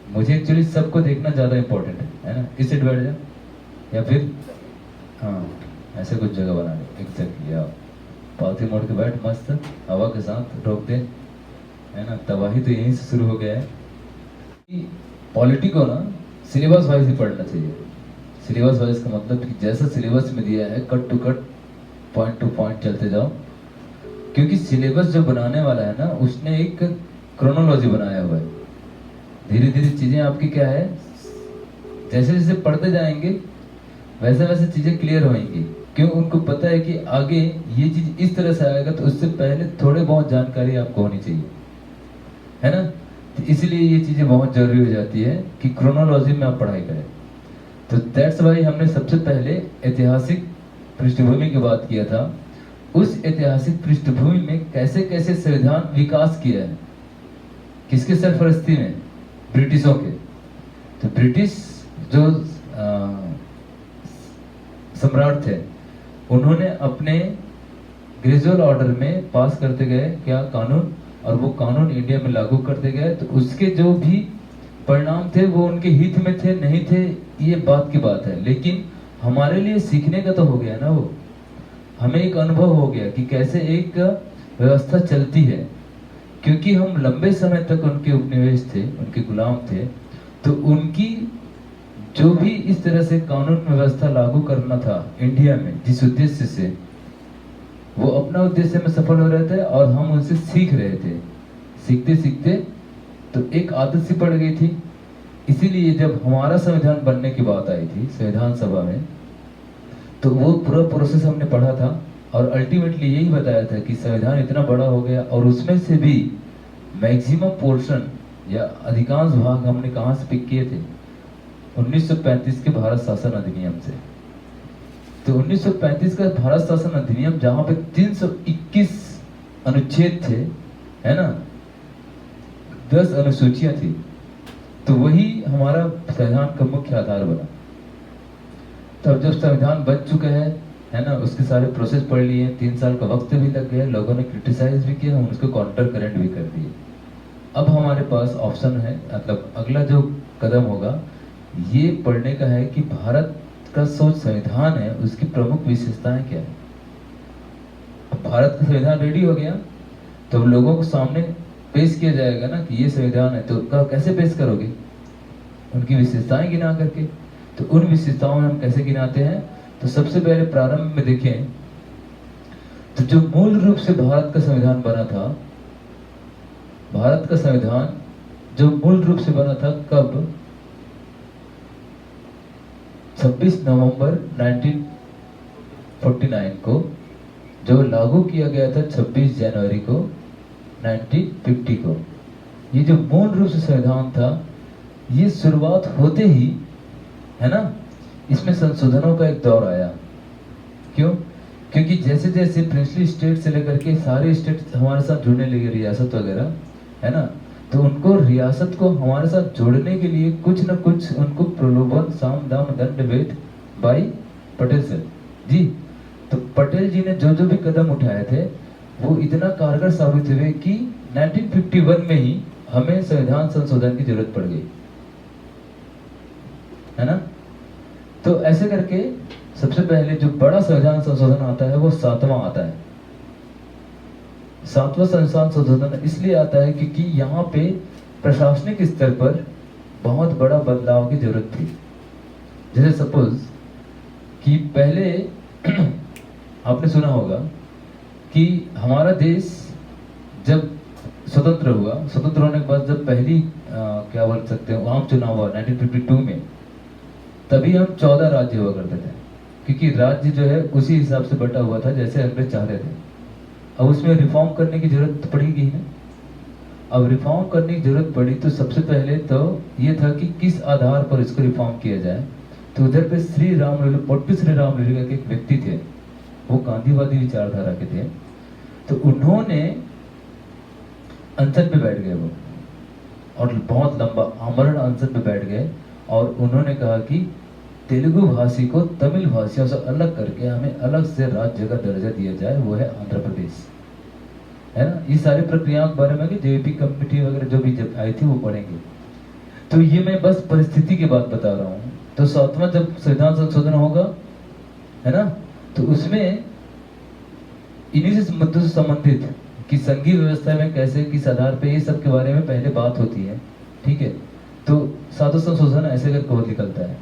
मुझे एक्चुअली सबको देखना ज़्यादा इम्पोर्टेंट है ना। इस साइड बैठ जा, या फिर हाँ ऐसे कुछ जगह बना ले एग्जैक्टली। या पालथी मोड़ के बैठ मस्त, हवा के साथ रोक दे, है ना। तबाही तो यहीं से शुरू हो गया है। पॉलिटी को ना सिलेबस वाइज ही पढ़ना चाहिए। सिलेबस वाइज का मतलब कि जैसा सिलेबस में दिया है cut to cut, point to point चलते जाओ। क्योंकि सिलेबस जो बनाने वाला है ना उसने एक क्रोनोलॉजी बनाया हुआ है। धीरे धीरे चीज़ें आपकी क्या है, जैसे जैसे पढ़ते जाएंगे वैसे वैसे चीज़ें क्लियर होंगी। क्यों, उनको पता है कि आगे ये चीज़ इस तरह से आएगा, तो उससे पहले थोड़े बहुत जानकारी आपको होनी चाहिए, है ना। तो इसलिए ये चीज़ें बहुत ज़रूरी हो जाती है कि क्रोनोलॉजी में आप पढ़ाई करें। तो दैट्स वाई हमने सबसे पहले ऐतिहासिक पृष्ठभूमि की बात किया था। उस ऐतिहासिक पृष्ठभूमि में कैसे कैसे संविधान विकास किया है, किसके सरफरस्ती में, ब्रिटिशों के। तो ब्रिटिश जो सम्राट थे उन्होंने अपने ग्रेजुअल ऑर्डर में पास करते गए क्या कानून, और वो कानून इंडिया में लागू करते गए। तो उसके जो भी परिणाम थे वो उनके हित में थे नहीं थे, ये बात की बात है। लेकिन हमारे लिए सीखने का तो हो गया ना, वो हमें एक अनुभव हो गया कि कैसे एक व्यवस्था चलती है। क्योंकि हम लंबे समय तक उनके उपनिवेश थे, उनके गुलाम थे। तो उनकी जो भी इस तरह से कानून व्यवस्था लागू करना था इंडिया में, जिस उद्देश्य से, वो अपना उद्देश्य में सफल हो रहे थे और हम उनसे सीख रहे थे। सीखते सीखते तो एक आदत सी पड़ गई थी। इसीलिए जब हमारा संविधान बनने की बात आई थी संविधान सभा में, तो वो पूरा प्रोसेस हमने पढ़ा था और अल्टीमेटली यही बताया था कि संविधान इतना बड़ा हो गया और उसमें से भी मैक्सिमम पोर्शन या अधिकांश भाग हमने कहाँ से पिक किए थे, 1935 के भारत शासन अधिनियम से। तो 1935 का भारत शासन अधिनियम जहां पे 321 अनुच्छेद थे, है ना, 10 अनुसूचियां थी, तो वही हमारा संविधान का मुख्य आधार बना। तब जब संविधान बन चुका है ना, उसके सारे प्रोसेस पढ़ लिए, 3 साल का वक्त भी लग गया, लोगों ने क्रिटिसाइज भी किया, हम उसको काउंटर करेंट भी कर दिए। अब हमारे पास ऑप्शन है, मतलब अगला जो कदम होगा ये पढ़ने का है कि भारत का जो संविधान है उसकी प्रमुख विशेषताएं क्या है। अब भारत का संविधान रेडी हो गया तो लोगों को सामने पेश किया जाएगा ना कि ये संविधान है, तो कैसे पेश करोगे, उनकी विशेषताएं गिना करके। तो उन विशेषताओं में हम कैसे गिनाते हैं, तो सबसे पहले प्रारंभ में देखें तो जो मूल रूप से भारत का संविधान बना था, भारत का संविधान जो मूल रूप से बना था कब, 26 नवंबर 1949 को, जो लागू किया गया था 26 जनवरी को 1950 को। ये जो मूल रूप से संविधान था, ये शुरुआत होते ही, है ना, इसमें संशोधनों का एक दौर आया। क्यों, क्योंकि जैसे जैसे प्रिंसली स्टेट से लेकर के सारे स्टेट हमारे साथ जुड़ने लगे, रियासत वगैरह, है ना, तो उनको रियासत को हमारे साथ जोड़ने के लिए कुछ न कुछ उनको प्रलोभन, साम दाम दंड भेद बाई पटेल सर जी। तो पटेल जी ने जो जो भी कदम उठाए थे वो इतना कारगर साबित हुए कि 1951 में ही हमें संविधान संशोधन की जरूरत पड़ गई, है ना। तो ऐसे करके सबसे पहले जो बड़ा संविधान संशोधन आता है वो 7वां आता है। 7वां संविधान संशोधन इसलिए आता है क्योंकि यहाँ पे प्रशासनिक स्तर पर बहुत बड़ा बदलाव की जरूरत थी। जैसे सपोज कि पहले आपने सुना होगा कि हमारा देश जब स्वतंत्र हुआ, स्वतंत्र होने के बाद जब पहली क्या बोल सकते हैं आम चुनाव हुआ 1952 में, तभी हम 14 राज्य हुआ करते थे, क्योंकि राज्य जो है उसी हिसाब से बटा हुआ था जैसे अंग्रेज चाह रहे थे। अब उसमें रिफॉर्म करने की जरूरत पड़ेगी ना। अब रिफॉर्म करने की जरूरत पड़ी तो सबसे पहले तो ये था कि किस आधार पर इसको रिफॉर्म किया जाए। तो उधर पे श्री रामलल्लू, पट्टू श्री रामलल्लू के एक व्यक्ति थे, वो गांधीवादी विचारधारा के थे। तो उन्होंने अनशन पे बैठ गए वो, और बहुत लंबा आमरण अनशन पे बैठ गए, और उन्होंने कहा कि तेलुगु भाषी को तमिल भाषियों से अलग करके हमें अलग से राज्य का दर्जा दिया जाए, वो है आंध्र प्रदेश, है ना। ये सारी प्रक्रियाओं के बारे में कि जेपी कमेटी वगैरह जो भी जब आई थी वो पढ़ेंगे। तो ये मैं बस परिस्थिति की बात बता रहा हूँ। तो 7वां जब संविधान संशोधन होगा, है ना, तो उसमें इन्हीं से मुद्दों से संबंधित कि संघीय व्यवस्था में कैसे किस आधार पे, ये सब के बारे में पहले बात होती है, ठीक है। तो 7वां संशोधन ऐसे करके वो निकलता है।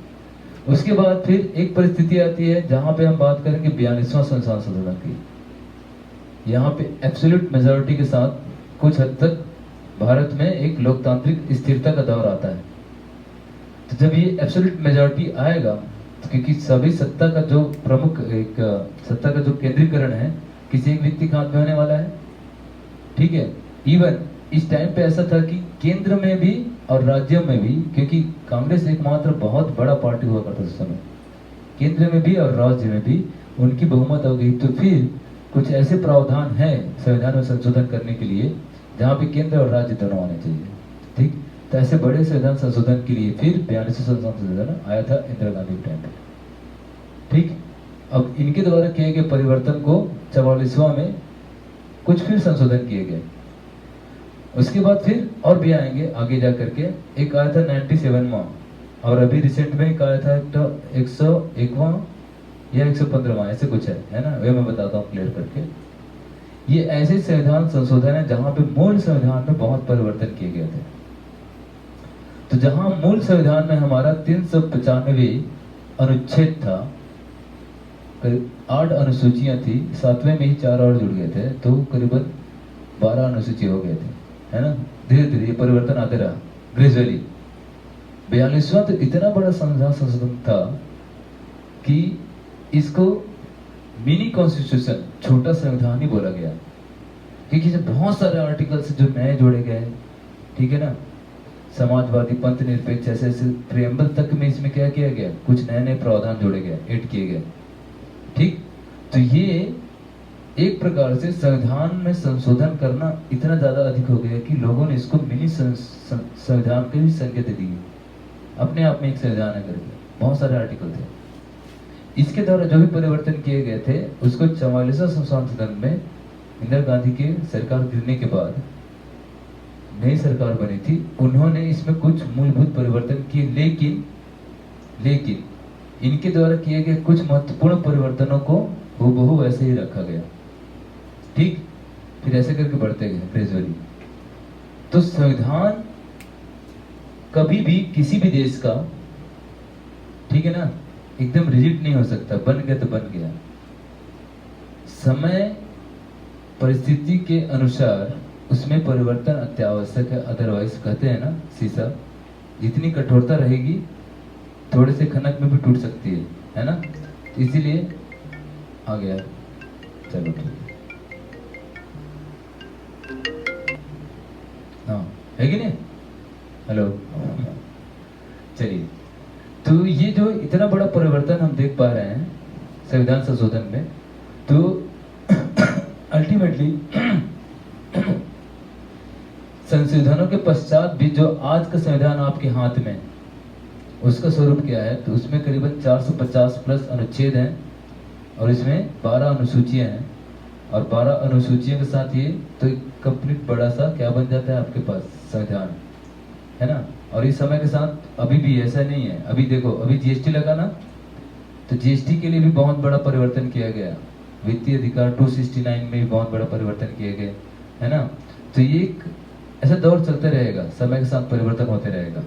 उसके बाद फिर एक परिस्थिति आती है जहां पे हम बात करेंगे 42वां संविधान संशोधन की। यहाँ पे एब्सोल्यूट मेजॉरिटी के साथ कुछ हद तक भारत में एक लोकतांत्रिक स्थिरता का दौर आता है। तो जब ये एब्सोल्यूट मेजॉरिटी आएगा, तो क्योंकि सभी सत्ता का जो प्रमुख एक सत्ता का जो केंद्रीकरण है किसी एक व्यक्ति के हाथ में होने वाला है, ठीक है। इवन इस टाइम पे ऐसा था कि केंद्र में भी और राज्यों में भी, क्योंकि कांग्रेस एकमात्र बहुत बड़ा पार्टी हुआ करता उस समय, केंद्र में भी और राज्य में भी उनकी बहुमत हो गई। तो फिर कुछ ऐसे प्रावधान है संविधान में संशोधन करने के लिए जहाँ पे केंद्र और राज्य दोनों आने चाहिए, ठीक। तो ऐसे बड़े संविधान संशोधन के लिए फिर 42वां संविधान संशोधन आया था इंदिरा गांधी के टाइम पे, ठीक। अब इनके द्वारा किए गए परिवर्तन को 44वां में कुछ फिर संशोधन किए गए। उसके बाद फिर और भी आएंगे आगे जा करके। एक आया था 97वां, और अभी रिसेंट में एक आया था 101वां या 115वां, ऐसे कुछ है ना, वे मैं बताता हूँ क्लियर करके। ये ऐसे संविधान संशोधन है जहां पे मूल संविधान में बहुत परिवर्तन किए गए थे। तो जहां मूल संविधान में हमारा 395 अनुच्छेद था, करीब 8 अनुसूचियां थी, 7वें में ही 4 और जुड़ गए थे, तो करीबन 12 अनुसूची हो गए थे, है ना। धीरे धीरे ये परिवर्तन आते रहा ग्रेजुअली। 42वां तो इतना बड़ा संविधान संशोधन था कि इसको मिनी कॉन्स्टिट्यूशन, छोटा संविधान ही बोला गया, क्योंकि जब बहुत सारे आर्टिकल्स जो नए जोड़े गए, ठीक है ना, समाजवादी, पंथ निरपेक्ष, ऐसे ऐसे प्रियम्बल तक में इसमें क्या किया गया, कुछ नए नए प्रावधान जोड़े गए, ऐड किए गए, ठीक। तो ये एक प्रकार से संविधान में संशोधन करना इतना ज्यादा अधिक हो गया कि लोगों ने इसको मिनी संविधान की भी संकेत दी। अपने आप में एक संविधान है करके बहुत सारे आर्टिकल थे। इसके द्वारा जो भी परिवर्तन किए गए थे उसको 44वां संशोधन में इंदिरा गांधी की सरकार गिरने के बाद नई सरकार बनी थी, उन्होंने इसमें कुछ मूलभूत परिवर्तन किए, लेकिन इनके द्वारा किए गए कुछ महत्वपूर्ण परिवर्तनों को हूबहू वैसे ही रखा गया, ठीक। फिर ऐसे करके बढ़ते गए ग्रेजुअली। तो संविधान कभी भी किसी भी देश का, ठीक है ना, एकदम रिजिड नहीं हो सकता, बन गया तो बन गया। समय परिस्थिति के अनुसार उसमें परिवर्तन अत्यावश्यक है, अदरवाइज कहते हैं ना शीशा जितनी कठोरता रहेगी थोड़े से खनक में भी टूट सकती है ना। इसीलिए आ गया, चलो ठीक है, हाँ है कि नहीं, हेलो, चलिए। तो ये जो इतना बड़ा परिवर्तन हम देख पा रहे हैं संविधान संशोधन में, तो अल्टीमेटली संशोधनों के पश्चात भी जो आज का संविधान आपके हाथ में, उसका स्वरूप क्या है, तो उसमें करीबन 450 प्लस अनुच्छेद हैं और इसमें 12 अनुसूचियां हैं, और 12 अनुसूचियों के साथ ये तो एक कंप्लीट बड़ा सा क्या बन जाता है आपके पास संविधान, है ना। और इस समय के साथ अभी भी ऐसा नहीं है। अभी देखो, अभी जीएसटी लगा ना, तो जीएसटी के लिए भी बहुत बड़ा परिवर्तन किया गया। वित्तीय अधिकार 269 में भी बहुत बड़ा परिवर्तन किए गए, है ना। तो ये एक ऐसा दौर चलते रहेगा, समय के साथ परिवर्तन होते रहेगा।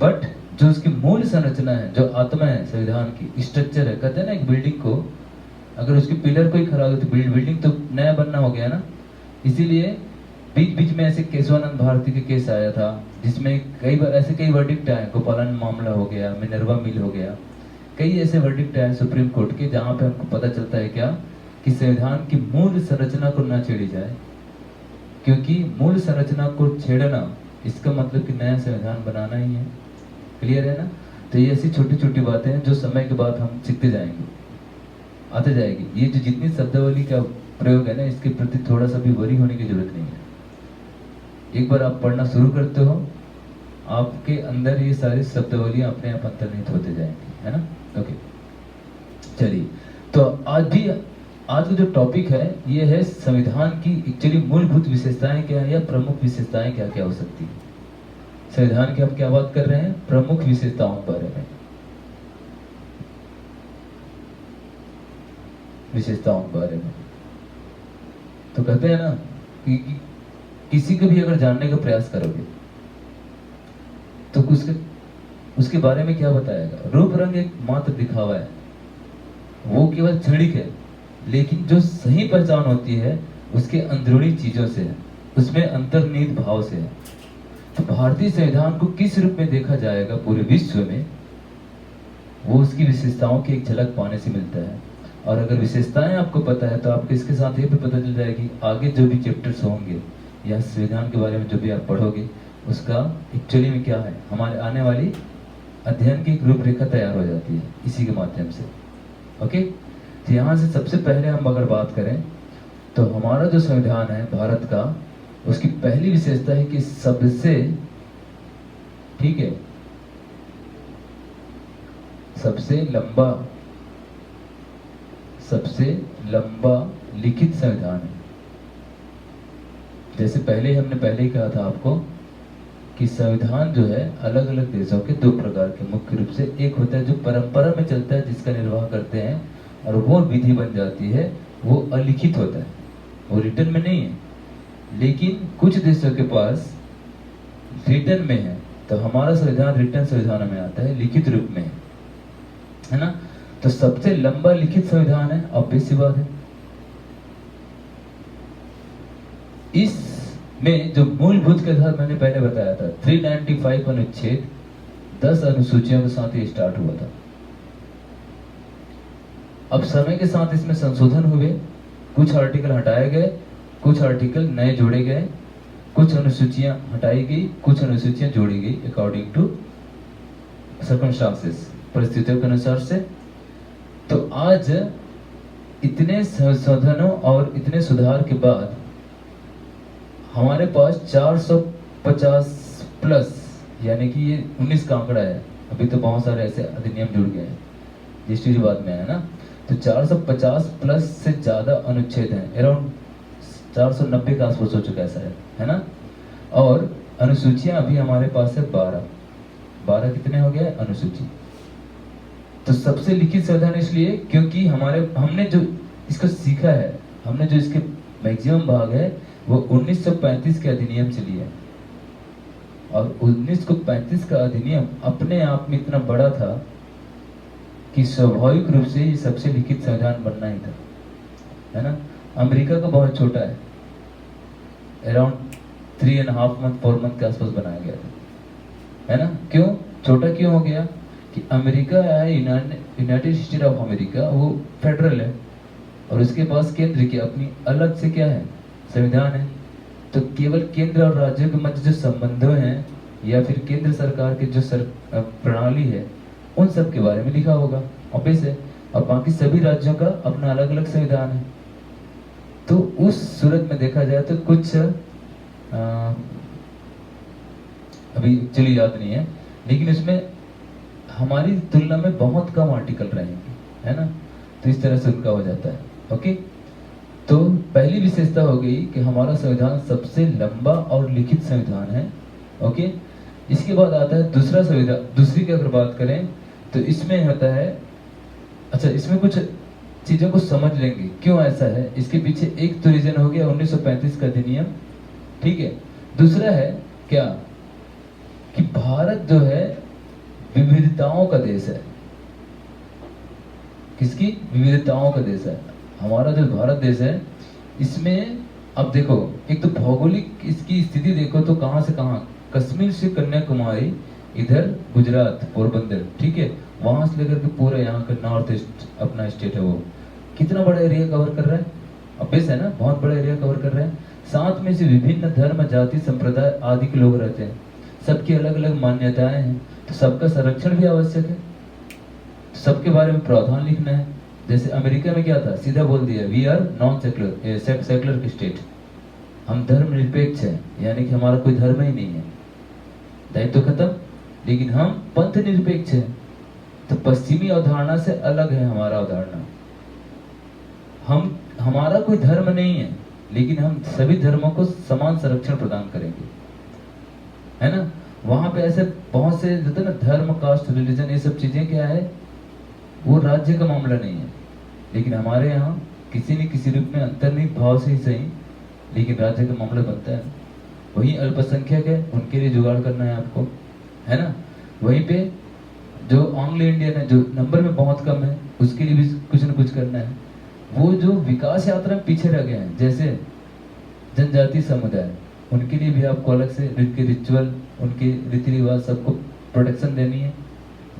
बट जो उसकी मूल संरचना है, जो आत्मा है संविधान की, स्ट्रक्चर है, कहते हैं ना एक बिल्डिंग को अगर उसकी पिलर कोई खराब हो तो बिल्डिंग तो नया बनना हो गया ना। इसीलिए बीच बीच में ऐसे केशवानंद भारती के केस आया था जिसमें कई बार ऐसे कई वर्डिक्ट आए, गोपालन मामला हो गया, मिनर्वा मिल हो गया, कई ऐसे वर्डिक्ट आए सुप्रीम कोर्ट के जहाँ पे हमको पता चलता है क्या कि संविधान की मूल संरचना को ना छेड़ी जाए, क्योंकि मूल संरचना को छेड़ना इसका मतलब कि नया संविधान बनाना ही है। क्लियर है ना। तो ये ऐसी छोटी छोटी बातें हैं जो समय के बाद हम सीखते जाएंगे, आते जाएगी। ये जो जितनी शब्दावली का प्रयोग है ना, इसके प्रति थोड़ा सा भी वरी होने की जरूरत नहीं है। एक बार आप पढ़ना शुरू करते हो, आपके अंदर ये सारी शब्दावलियां अपने आप अंतर्निहित होते जाएंगी, है ना। ओके, चलिए। तो आज का जो टॉपिक है ये है संविधान की एक्चुअली मूलभूत विशेषताएं क्या है या प्रमुख विशेषताएं क्या क्या हो सकती है। संविधान की हम क्या बात कर रहे हैं? प्रमुख विशेषताओं के बारे में, विशेषताओं के बारे में। तो कहते हैं ना कि किसी को भी अगर जानने का प्रयास करोगे तो उसके बारे में क्या बताएगा? रूप रंग एक मात्र दिखावा है, वो केवल क्षणिक है, लेकिन जो सही पहचान होती है उसके अंदरूनी चीजों से है, उसमें अंतर्निहित भाव से है। तो भारतीय संविधान को किस रूप में देखा जाएगा पूरे विश्व में, वो उसकी विशेषताओं की एक झलक पाने से मिलता है। और अगर विशेषताएं आपको पता है तो आपको इसके साथ ये भी पता चल जाएगी आगे जो भी चैप्टर्स होंगे या संविधान के बारे में जो भी आप पढ़ोगे उसका एक्चुअली में क्या है, हमारे आने वाली अध्ययन की एक रूपरेखा तैयार हो जाती है इसी के माध्यम से। ओके, तो यहाँ से सबसे पहले हम अगर बात करें तो हमारा जो संविधान है भारत का, उसकी पहली विशेषता है कि सबसे, ठीक है, सबसे लंबा लिखित संविधान है। जैसे हमने ही कहा था आपको कि संविधान जो है अलग अलग देशों के दो प्रकार के मुख्य रूप से, एक होता है जो परंपरा में चलता है जिसका निर्वाह करते हैं और वो विधि बन जाती है, वो अलिखित होता है, वो रिटर्न में नहीं है। लेकिन कुछ देशों के पास रिटर्न में है, तो हमारा संविधान रिटर्न संविधान में आता है, लिखित रूप में है ना। तो सबसे लंबा लिखित संविधान है, ऑब्वियस सी बात है। इसमें जो मूलभूत के साथ मैंने पहले बताया था 395 अनुच्छेद 10 अनुसूचियों के साथ ये स्टार्ट हुआ था। अब समय के साथ इसमें संशोधन हुए, कुछ आर्टिकल हटाए गए, कुछ आर्टिकल नए जोड़े गए, कुछ अनुसूचियां हटाई गई, कुछ अनुसूचियां जोड़ी गई अकॉर्डिंग टू सर्कमस्टांसेस, परिस्थितियों के अनुसार से। तो आज इतने संशोधनों और इतने सुधार के बाद हमारे पास 450 प्लस, यानी कि ये 19 का आंकड़ा है, अभी तो बहुत सारे ऐसे अधिनियम जुड़ गए हैं जिस बाद में है ना। तो 450 प्लस से ज्यादा अनुच्छेद हैं, अराउंड 490 के आसपास हो चुका है ना। और अनुसूचियां अभी हमारे पास है 12 कितने हो गए अनुसूची। तो सबसे लिखित संविधान इसलिए क्योंकि हमने जो इसको सीखा है, हमने जो इसके मैक्सिमम भाग है वो 1935 के अधिनियम से लिया, और 1935 का अधिनियम अपने आप में इतना बड़ा था कि स्वाभाविक रूप से ये सबसे लिखित संविधान बनना ही था, है ना। अमेरिका का बहुत छोटा है, अराउंड 3.5 मंथ 4 मंथ के आसपास बनाया गया था, है ना। क्यों छोटा क्यों हो गया? कि अमेरिका है, यूनाइटेड स्टेट ऑफ अमेरिका, वो फेडरल है और उसके पास केंद्र की अपनी अलग से क्या है, संविधान है। तो केवल केंद्र और राज्यों के मध्य जो संबंध हैं या फिर केंद्र सरकार की जो प्रणाली है उन सब के बारे में लिखा होगा, ऑब्वियस है। और बाकी सभी राज्यों का अपना अलग अलग संविधान है। तो उस सूरत में देखा जाए तो कुछ अभी एक्चुअली याद नहीं है, लेकिन इसमें हमारी तुलना में बहुत कम आर्टिकल रहेंगे, है ना। तो इस तरह से उनका हो जाता है। ओके, तो पहली विशेषता हो गई कि हमारा संविधान सबसे लंबा और लिखित संविधान है। ओके, इसके बाद आता है दूसरा संविधान। दूसरी की अगर बात करें तो इसमें होता है, अच्छा इसमें कुछ चीजों को समझ लेंगे क्यों ऐसा है। इसके पीछे एक तो रीजन हो गया 1935 का अधिनियम, ठीक है। दूसरा है क्या कि भारत जो है विविधताओं का देश है। किसकी? विविधताओं का देश है। हमारा जो भारत देश है इसमें अब देखो, एक तो भौगोलिक इसकी स्थिति देखो तो कहां से कहां, कश्मीर से कन्याकुमारी, इधर गुजरात पोरबंदर, ठीक है, वहां से लेकर के पूरा यहाँ का नॉर्थ ईस्ट अपना स्टेट है, वो कितना बड़ा एरिया कवर कर रहा है, ऑब्वियस है ना, बहुत बड़ा एरिया कवर कर रहा है। साथ में से विभिन्न धर्म, जाति, संप्रदाय आदि के लोग रहते हैं, सबकी अलग अलग मान्यताएं हैं, तो सबका संरक्षण भी आवश्यक है, सबके बारे में प्रावधान लिखना है। जैसे अमेरिका में क्या था, सीधा बोल दिया we are non secular, secular state, हम धर्म निरपेक्ष हैं, यानी कि हमारा कोई धर्म ही नहीं है, दायित्व तो खत्म। लेकिन हम पंथ निरपेक्ष हैं, तो पश्चिमी अवधारणा से अलग है हमारा अवधारणा। हमारा कोई धर्म नहीं है, लेकिन हम सभी धर्मों को समान संरक्षण प्रदान करेंगे, है ना। वहाँ पे ऐसे बहुत से जो है ना धर्म, कास्ट, रिलीजन, ये सब चीज़ें क्या है, वो राज्य का मामला नहीं है। लेकिन हमारे यहाँ किसी न किसी रूप में अंतर्निहित भाव से ही सही, लेकिन राज्य का मामला बनता है। वही अल्पसंख्यक है, उनके लिए जुगाड़ करना है आपको, है ना। वहीं पे जो एंग्लो इंडियन है, जो नंबर में बहुत कम है, उसके लिए भी कुछ न कुछ करना है। वो जो विकास यात्रा में पीछे रह गए हैं, जैसे जनजाति समुदाय, उनके लिए भी आपको अलग से उनके रिचुअल, उनके रीति रिवाज, सबको प्रोटेक्शन देनी है।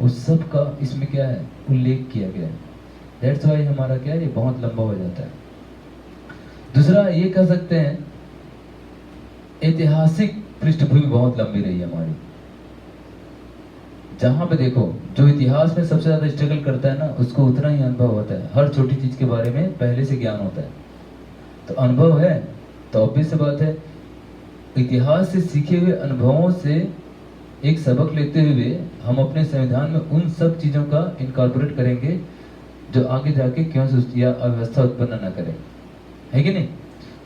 उस सब का इसमें क्या है, उल्लेख किया गया है। दैट्स वाई हमारा क्या है, ये बहुत लंबा हो जाता है। दूसरा ये कह सकते हैं, ऐतिहासिक पृष्ठभूमि बहुत लंबी रही है हमारी। जहां पे देखो, जो इतिहास में सबसे ज्यादा स्ट्रगल करता है ना, उसको उतना ही अनुभव होता है, हर छोटी चीज के बारे में पहले से ज्ञान होता है। तो अनुभव है तो ऑब्वियस सी बात है, इतिहास से सीखे हुए अनुभवों से एक सबक लेते हुए हम अपने संविधान में उन सब चीजों का इनकॉर्पोरेट करेंगे जो आगे जाके क्यों या अव्यवस्था उत्पन्न न करे, है कि नहीं।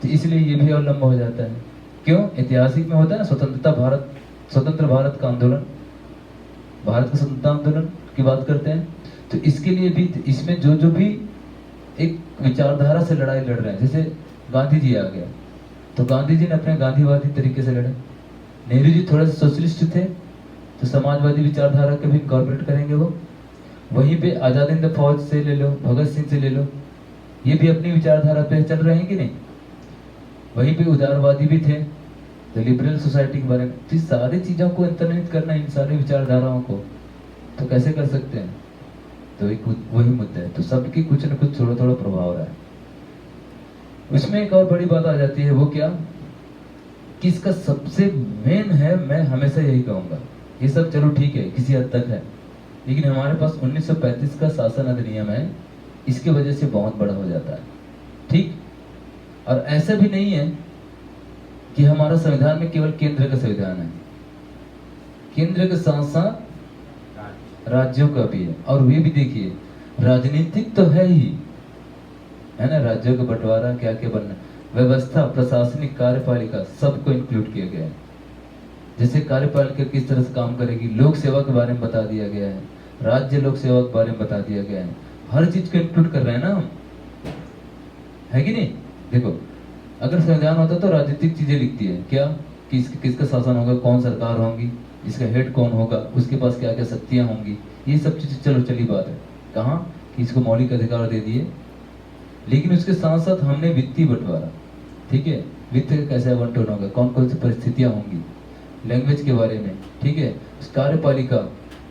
तो इसलिए ये भी और लंबा हो जाता है। क्यों, ऐतिहासिक में होता है ना स्वतंत्र भारत का आंदोलन, भारत का स्वतंत्रता आंदोलन की बात करते हैं। तो इसके लिए भी इसमें जो जो भी एक विचारधारा से लड़ाई लड़ रहे हैं, जैसे गांधी जी आ गया, तो गांधी जी ने अपने गांधीवादी तरीके से लड़े। नेहरू जी थोड़े से सोशलिस्ट थे, तो समाजवादी विचारधारा के भी इनकॉर्पोरेट करेंगे वो। वहीं पे आजाद हिंद फौज से ले लो, भगत सिंह से ले लो, ये भी अपनी विचारधारा पे चल रहे हैं कि नहीं। वहीं पे उदारवादी भी थे, तो लिबरल सोसाइटी के बारे में। तो सारी चीजों को अंतर्निहित करना, इन सारी विचारधाराओं को, तो कैसे कर सकते हैं। तो एक वही मुद्दा है। तो सबकी कुछ न कुछ थोड़ा थोड़ा प्रभाव रहा है। उसमें एक और बड़ी बात आ जाती है, वो क्या कि इसका सबसे मेन है, मैं हमेशा यही कहूंगा, ये सब चलो ठीक है किसी हद तक है, लेकिन हमारे पास 1935 का शासन अधिनियम है, इसकी वजह से बहुत बड़ा हो जाता है, ठीक। और ऐसा भी नहीं है कि हमारा संविधान में केवल केंद्र का संविधान है, केंद्र के साथ साथ राज्यों का भी है। और वे भी देखिए, राजनीतिक तो है ही, है ना, राज्यों का बंटवारा क्या क्या बनना, व्यवस्था, प्रशासनिक, कार्यपालिका, सबको इंक्लूड किया गया है। जैसे कार्यपालिका किस तरह से काम करेगी, लोक सेवा के बारे में बता दिया गया है, राज्य लोक सेवा के बारे में बता दिया गया है। हर चीज को इंक्लूड कर रहे हैं ना हम, है कि नहीं। देखो, अगर संविधान होता तो राजनीतिक चीजें लिखती है क्या, कि किसका शासन होगा, कौन सरकार होगी, इसका हेड कौन होगा, उसके पास क्या क्या शक्तियां होंगी, ये सब चीजें चलो चली बात है। कहाँ कि इसको मौलिक अधिकार दे दिए, लेकिन उसके साथ साथ हमने वित्तीय बंटवारा, ठीक है, वित्त कैसे आवंटन होगा, कौन कौन सी परिस्थितियां होंगी, लैंग्वेज के बारे में, ठीक है, कार्यपालिका,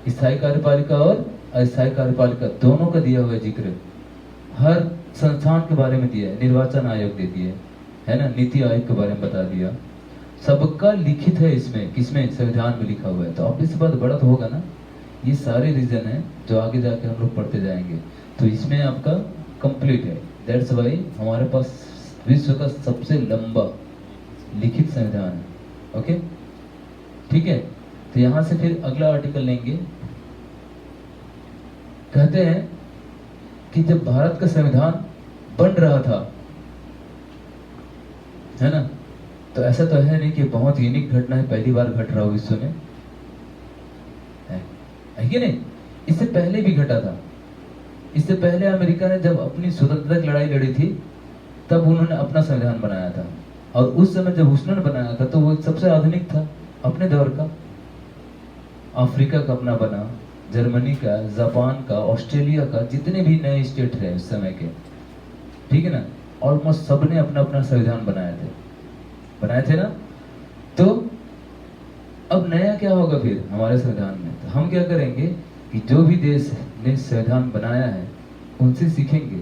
स्थायी कार्यपालिका और अस्थायी कार्यपालिका दोनों का दिया हुआ जिक्र, हर संस्थान के बारे में दिया है, निर्वाचन आयोग दे दिए, है ना, नीति आयोग के बारे में बता दिया, सबका लिखित है इसमें, किसमें, संविधान में लिखा हुआ है। तो ऑब्वियस बात बड़ा तो होगा ना। ये सारे रीजन है जो आगे जाके हम लोग पढ़ते जाएंगे, तो इसमें आपका कंप्लीट है। दैट्स वाई हमारे पास विश्व का सबसे लंबा लिखित संविधान है। ओके, ठीक है। तो यहां से फिर अगला आर्टिकल लेंगे। कहते हैं कि जब भारत का संविधान बन रहा था, है ना, तो ऐसा तो है नहीं कि बहुत यूनिक घटना है, पहली बार घट रहा हो विश्व में, है कि नहीं। इससे पहले भी घटा था। इससे पहले अमेरिका ने जब अपनी स्वतंत्रता की लड़ाई लड़ी थी, तब उन्होंने अपना संविधान बनाया था, और उस समय जब उन्होंने बनाया था तो वो सबसे आधुनिक था अपने दौर का। अफ्रीका का अपना बना, जर्मनी का, जापान का, ऑस्ट्रेलिया का, जितने भी नए स्टेट थे उस समय के, ठीक है ना, ऑलमोस्ट सबने अपना अपना संविधान बनाए थे ना। तो अब नया क्या होगा फिर हमारे संविधान में, तो हम क्या करेंगे कि जो भी देश ने संविधान बनाया है उनसे सीखेंगे,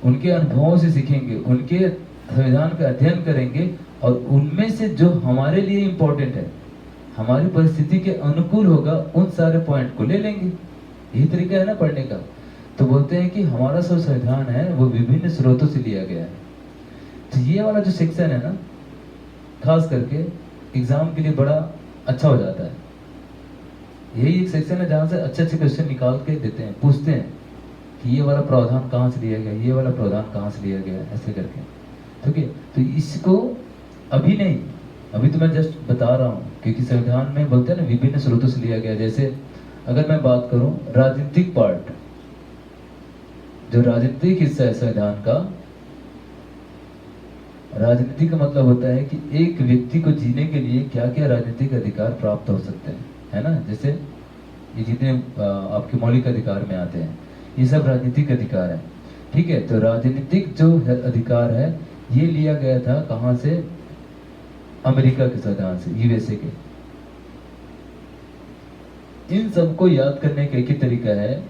उनके अनुभवों से सीखेंगे, उनके संविधान का अध्ययन करेंगे, और उनमें से जो हमारे लिए इम्पोर्टेंट है, हमारी परिस्थिति के अनुकूल होगा, उन सारे पॉइंट को ले लेंगे। यही तरीका है ना पढ़ने का। तो बोलते हैं कि हमारा जो संविधान है वो विभिन्न स्रोतों से लिया गया है। तो ये वाला जो सेक्शन है ना, खास करके एग्जाम के लिए बड़ा अच्छा हो जाता है। यही एक सेक्शन है जहाँ से अच्छे अच्छे क्वेश्चन निकाल के देते हैं, पूछते हैं कि ये वाला प्रावधान कहाँ से लिया गया, ये वाला प्रावधान कहाँ से लिया गया, ऐसे करके, ठीक है। तो इसको अभी नहीं, अभी तो मैं जस्ट बता रहा हूँ, क्योंकि संविधान में बोलते हैं ना विभिन्न स्रोतों से लिया गया। जैसे अगर मैं बात करूँ राजनीतिक पार्ट, जो राजनीतिक हिस्सा है संविधान का, राजनीति का मतलब होता है कि एक व्यक्ति को जीने के लिए क्या क्या राजनीतिक अधिकार प्राप्त हो सकते हैं, है ना। जैसे ये जितने आपके मौलिक अधिकार में आते हैं, ये सब राजनीतिक अधिकार है, ठीक है। तो राजनीतिक जो अधिकार है ये लिया गया था कहाँ से? अमेरिका के संविधान से, यूएसए के। इन सबको याद करने का एक ही तरीका है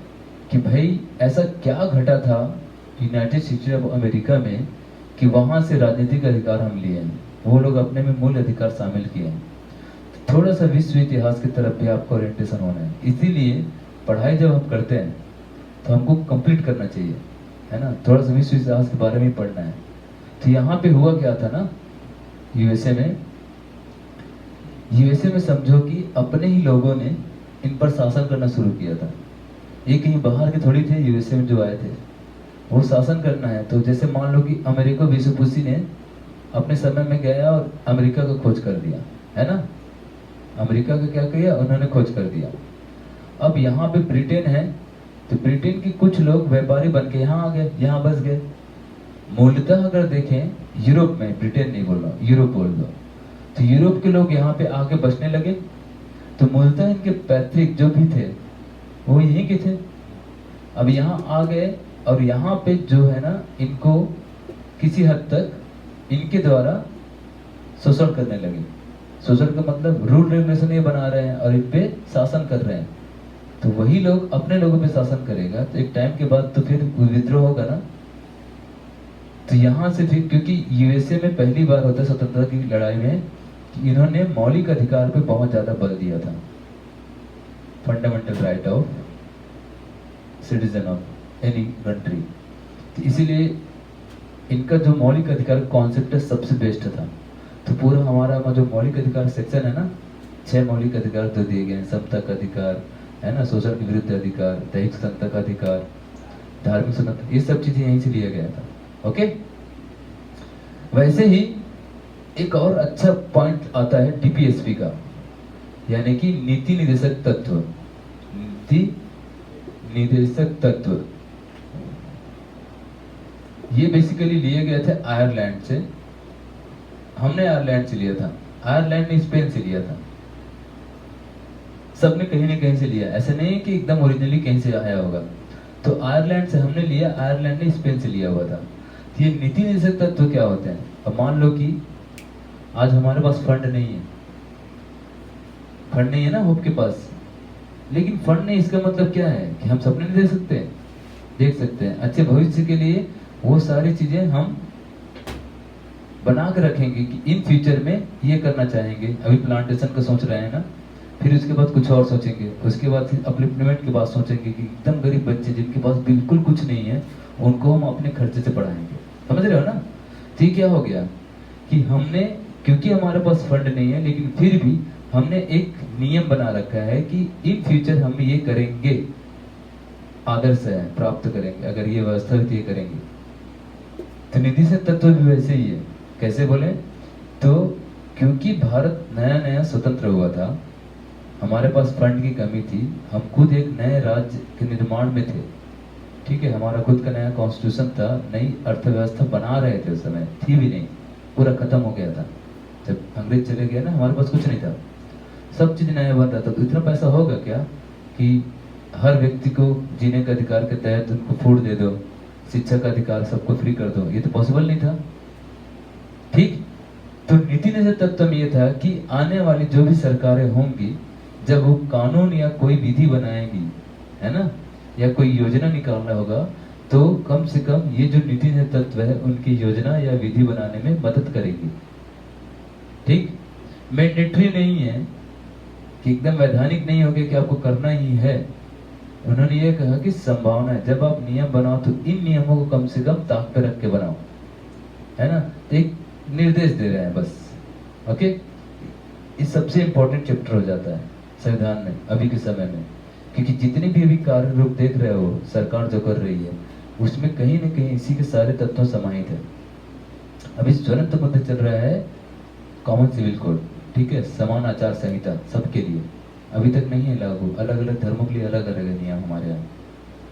कि भाई ऐसा क्या घटा था यूनाइटेड स्टेट्स ऑफ अमेरिका में कि वहां से राजनीतिक अधिकार हम लिए हैं, वो लोग अपने में मूल अधिकार शामिल किए हैं। थोड़ा सा विश्व इतिहास की तरफ भी आपको ओरिएंटेशन होना है। इसीलिए पढ़ाई जब हम करते हैं तो हमको कंप्लीट करना चाहिए, है ना। थोड़ा सा विश्व इतिहास के बारे में पढ़ना है। तो यहाँ पे हुआ क्या था ना, यूएसए में समझो कि अपने ही लोगों ने इन पर शासन करना शुरू किया था। ये कहीं बाहर के थोड़ी थे, यूएसए में जो आए थे वो शासन करना है। तो जैसे मान लो कि अमेरिको वेसुपुसी ने अपने समय में गया और अमेरिका को खोज कर दिया, है ना। अमेरिका का क्या किया, उन्होंने खोज कर दिया। अब यहाँ पे ब्रिटेन है, तो ब्रिटेन के कुछ लोग व्यापारी बन के यहाँ आ गए, यहाँ बस गए। मूलतः अगर देखें यूरोप में, ब्रिटेन नहीं बोल रहा, यूरोप बोल दो, तो यूरोप के लोग यहाँ पे आके बसने लगे। तो मूलतः इनके पैतृक जो भी थे वो यहीं के थे। अब यहाँ आ गए और यहाँ पे जो है ना, इनको किसी हद तक इनके द्वारा शोषण करने लगे। शोषण का मतलब रूल रेगुलेशन ये बना रहे हैं और इन पे शासन कर रहे हैं। तो वही लोग अपने लोगों पे शासन करेगा तो एक टाइम के बाद तो फिर विद्रोह होगा ना। तो यहाँ से फिर, क्योंकि यूएसए में पहली बार होता है स्वतंत्रता की लड़ाई में कि इन्होंने मौलिक अधिकार पे बहुत ज्यादा बल दिया था, fundamental right of citizen of any country. तो इसीलिए इनका जो मौलिक अधिकार कॉन्सेप्ट है सबसे बेस्ट था। तो पूरा हमारा जो मौलिक अधिकार सेक्शन है ना, 6 मौलिक अधिकार तो दिए गए हैं। समता का अधिकार, है ना, शोषण के विरुद्ध अधिकार, दैहिक स्वतंत्रता का अधिकार, धार्मिक स्वतंत्रता, ये सब चीजें यहीं से लिया गया था। ओके। वैसे ही एक और अच्छा पॉइंट आता है टीपीएसपी का, यानी कि नीति निर्देशक तत्व। नीति निर्देशक तत्व ये बेसिकली लिए गए थे आयरलैंड से। हमने आयरलैंड से लिया था, आयरलैंड ने स्पेन से लिया था। सबने कहीं ना कहीं से लिया, ऐसा नहीं है कि एकदम ओरिजिनली कहीं से आया होगा। तो आयरलैंड से हमने लिया, आयरलैंड ने स्पेन से लिया हुआ था। तो ये नीति निर्देशक तत्व क्या होते हैं? अब मान लो कि आज हमारे पास फंड नहीं है, फंड नहीं है ना होप के पास, लेकिन फंड नहीं इसका मतलब क्या है कि हम सपने नहीं दे सकते, देख सकते हैं अच्छे भविष्य के लिए। वो सारी चीजें हम बना के रखेंगे कि इन फ्यूचर में ये करना चाहेंगे। अभी प्लांटेशन का सोच रहे हैं ना, फिर उसके बाद कुछ और सोचेंगे, उसके बाद फिर अपलिफ्टमेंट के बाद सोचेंगे कि एकदम गरीब बच्चे जिनके पास बिल्कुल कुछ नहीं है उनको हम अपने खर्चे से पढ़ाएंगे। समझ रहे हो ना। तो ये क्या हो गया कि हमने, क्योंकि हमारे पास फंड नहीं है लेकिन फिर भी हमने एक नियम बना रखा है कि इन फ्यूचर हम ये करेंगे, आदर्श है प्राप्त करेंगे, अगर ये व्यवस्था होती है करेंगे। तो नीति से तत्व भी वैसे ही है। कैसे बोले तो, क्योंकि भारत नया नया स्वतंत्र हुआ था, हमारे पास फंड की कमी थी, हम खुद एक नए राज्य के निर्माण में थे, ठीक है। हमारा खुद का नया कॉन्स्टिट्यूशन था, नई अर्थव्यवस्था बना रहे थे, उस समय थी भी नहीं, पूरा खत्म हो गया था। जब अंग्रेज चले गए ना, हमारे पास कुछ नहीं था, सब चीज नया बन रहा था। तो इतना पैसा होगा क्या कि हर व्यक्ति को जीने का अधिकार के तहत उनको फूड दे दो, शिक्षा का अधिकार सबको फ्री कर दो, ये तो पॉसिबल नहीं था, ठीक। तो नीति निर्देशक तत्व ये था कि आने वाली जो भी सरकारें होंगी, जब वो कानून या कोई विधि बनाएगी, है ना, या कोई योजना निकालना होगा, तो कम से कम ये जो नीति निर्देशक तत्व है उनकी योजना या विधि बनाने में मदद करेगी, ठीक। मैंडेटरी नहीं है कि एकदम वैधानिक नहीं हो गया कि आपको करना ही है। उन्होंने ये कहा कि संभावना है, जब आप नियम बनाओ तो इन नियमों को कम से कम ताक पे रख के बनाओ, है ना। तो एक निर्देश दे रहे हैं बस। ओके। ये सबसे इंपॉर्टेंट चैप्टर हो जाता है संविधान में अभी के समय में, क्योंकि जितने भी अभी कार्य रूप देख रहे हो सरकार जो कर रही है, उसमें कहीं ना कहीं इसी के सारे तत्व समाहित है। अभी ज्वलंत मुद्दा चल रहा है कॉमन सिविल कोड, ठीक है, समान आचार संहिता सबके लिए अभी तक नहीं है लागू, अलग अलग धर्मों के लिए अलग अलग है नियम हमारे यहाँ,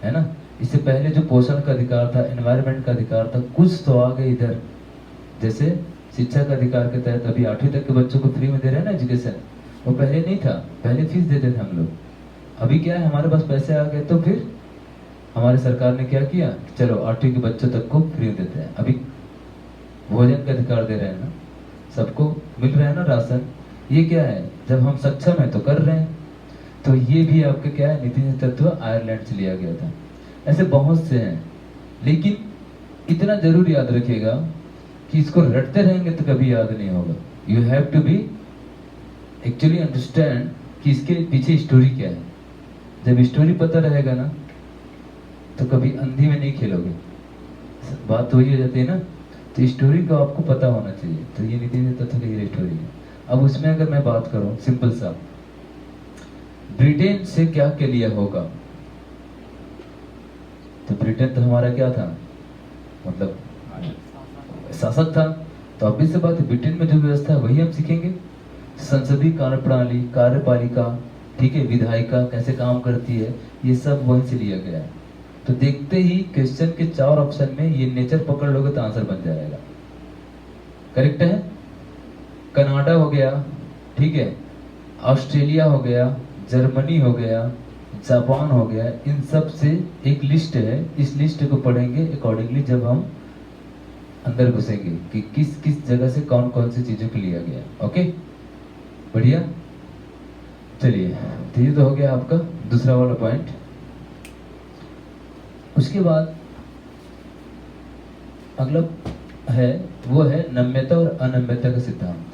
है ना। इससे पहले जो पोषण का अधिकार था, एनवायरनमेंट का अधिकार था, कुछ तो आ गए इधर, जैसे शिक्षा का अधिकार के तहत अभी 8वीं तक के बच्चों को फ्री में दे रहे हैं ना एजुकेशन, वो पहले नहीं था, पहले फीस देते थे हम लोग। अभी क्या है, हमारे पास पैसे आ गए तो फिर हमारी सरकार ने क्या किया, चलो 8वीं के बच्चों तक को फ्री देते हैं। अभी भोजन का अधिकार दे रहे हैं ना, सबको मिल रहा है ना राशन। ये क्या है, जब हम सक्षम है तो कर रहे हैं। तो ये भी आपके क्या है, नीति तत्व आयरलैंड से लिया गया था। ऐसे बहुत से हैं, लेकिन इतना जरूर याद रखिएगा कि इसको रटते रहेंगे तो कभी याद नहीं होगा। You have to be actually understand कि इसके पीछे स्टोरी क्या है। जब स्टोरी पता रहेगा ना तो कभी अंधी में नहीं खेलोगे, बात तो वही हो जाती है ना। तो स्टोरी को आपको पता होना चाहिए। तो ये नीति तत्व की ये स्टोरी है। अब उसमें अगर मैं बात करूं सिंपल सा, ब्रिटेन से क्या क्या लिया होगा, तो ब्रिटेन तो हमारा क्या था, मतलब शासक था। तो अभी से बात है, ब्रिटेन में जो व्यवस्था है वही हम सीखेंगे। संसदीय कार्य प्रणाली, कार्यपालिका, ठीक है, विधायिका कैसे काम करती है, ये सब वहीं से लिया गया है। तो देखते ही क्वेश्चन के 4 ऑप्शन में ये नेचर पकड़ लोगे तो आंसर बन जाएगा। करेक्ट है। कनाडा हो गया, ठीक है, ऑस्ट्रेलिया हो गया, जर्मनी हो गया, जापान हो गया, इन सब से एक लिस्ट है। इस लिस्ट को पढ़ेंगे अकॉर्डिंगली जब हम अंदर घुसेंगे कि किस किस जगह से कौन कौन सी चीजों को लिया गया। ओके, बढ़िया। चलिए, तो ये तो हो गया आपका दूसरा वाला पॉइंट। उसके बाद अगला है, वो है नम्यता और अनम्यता का सिद्धांत।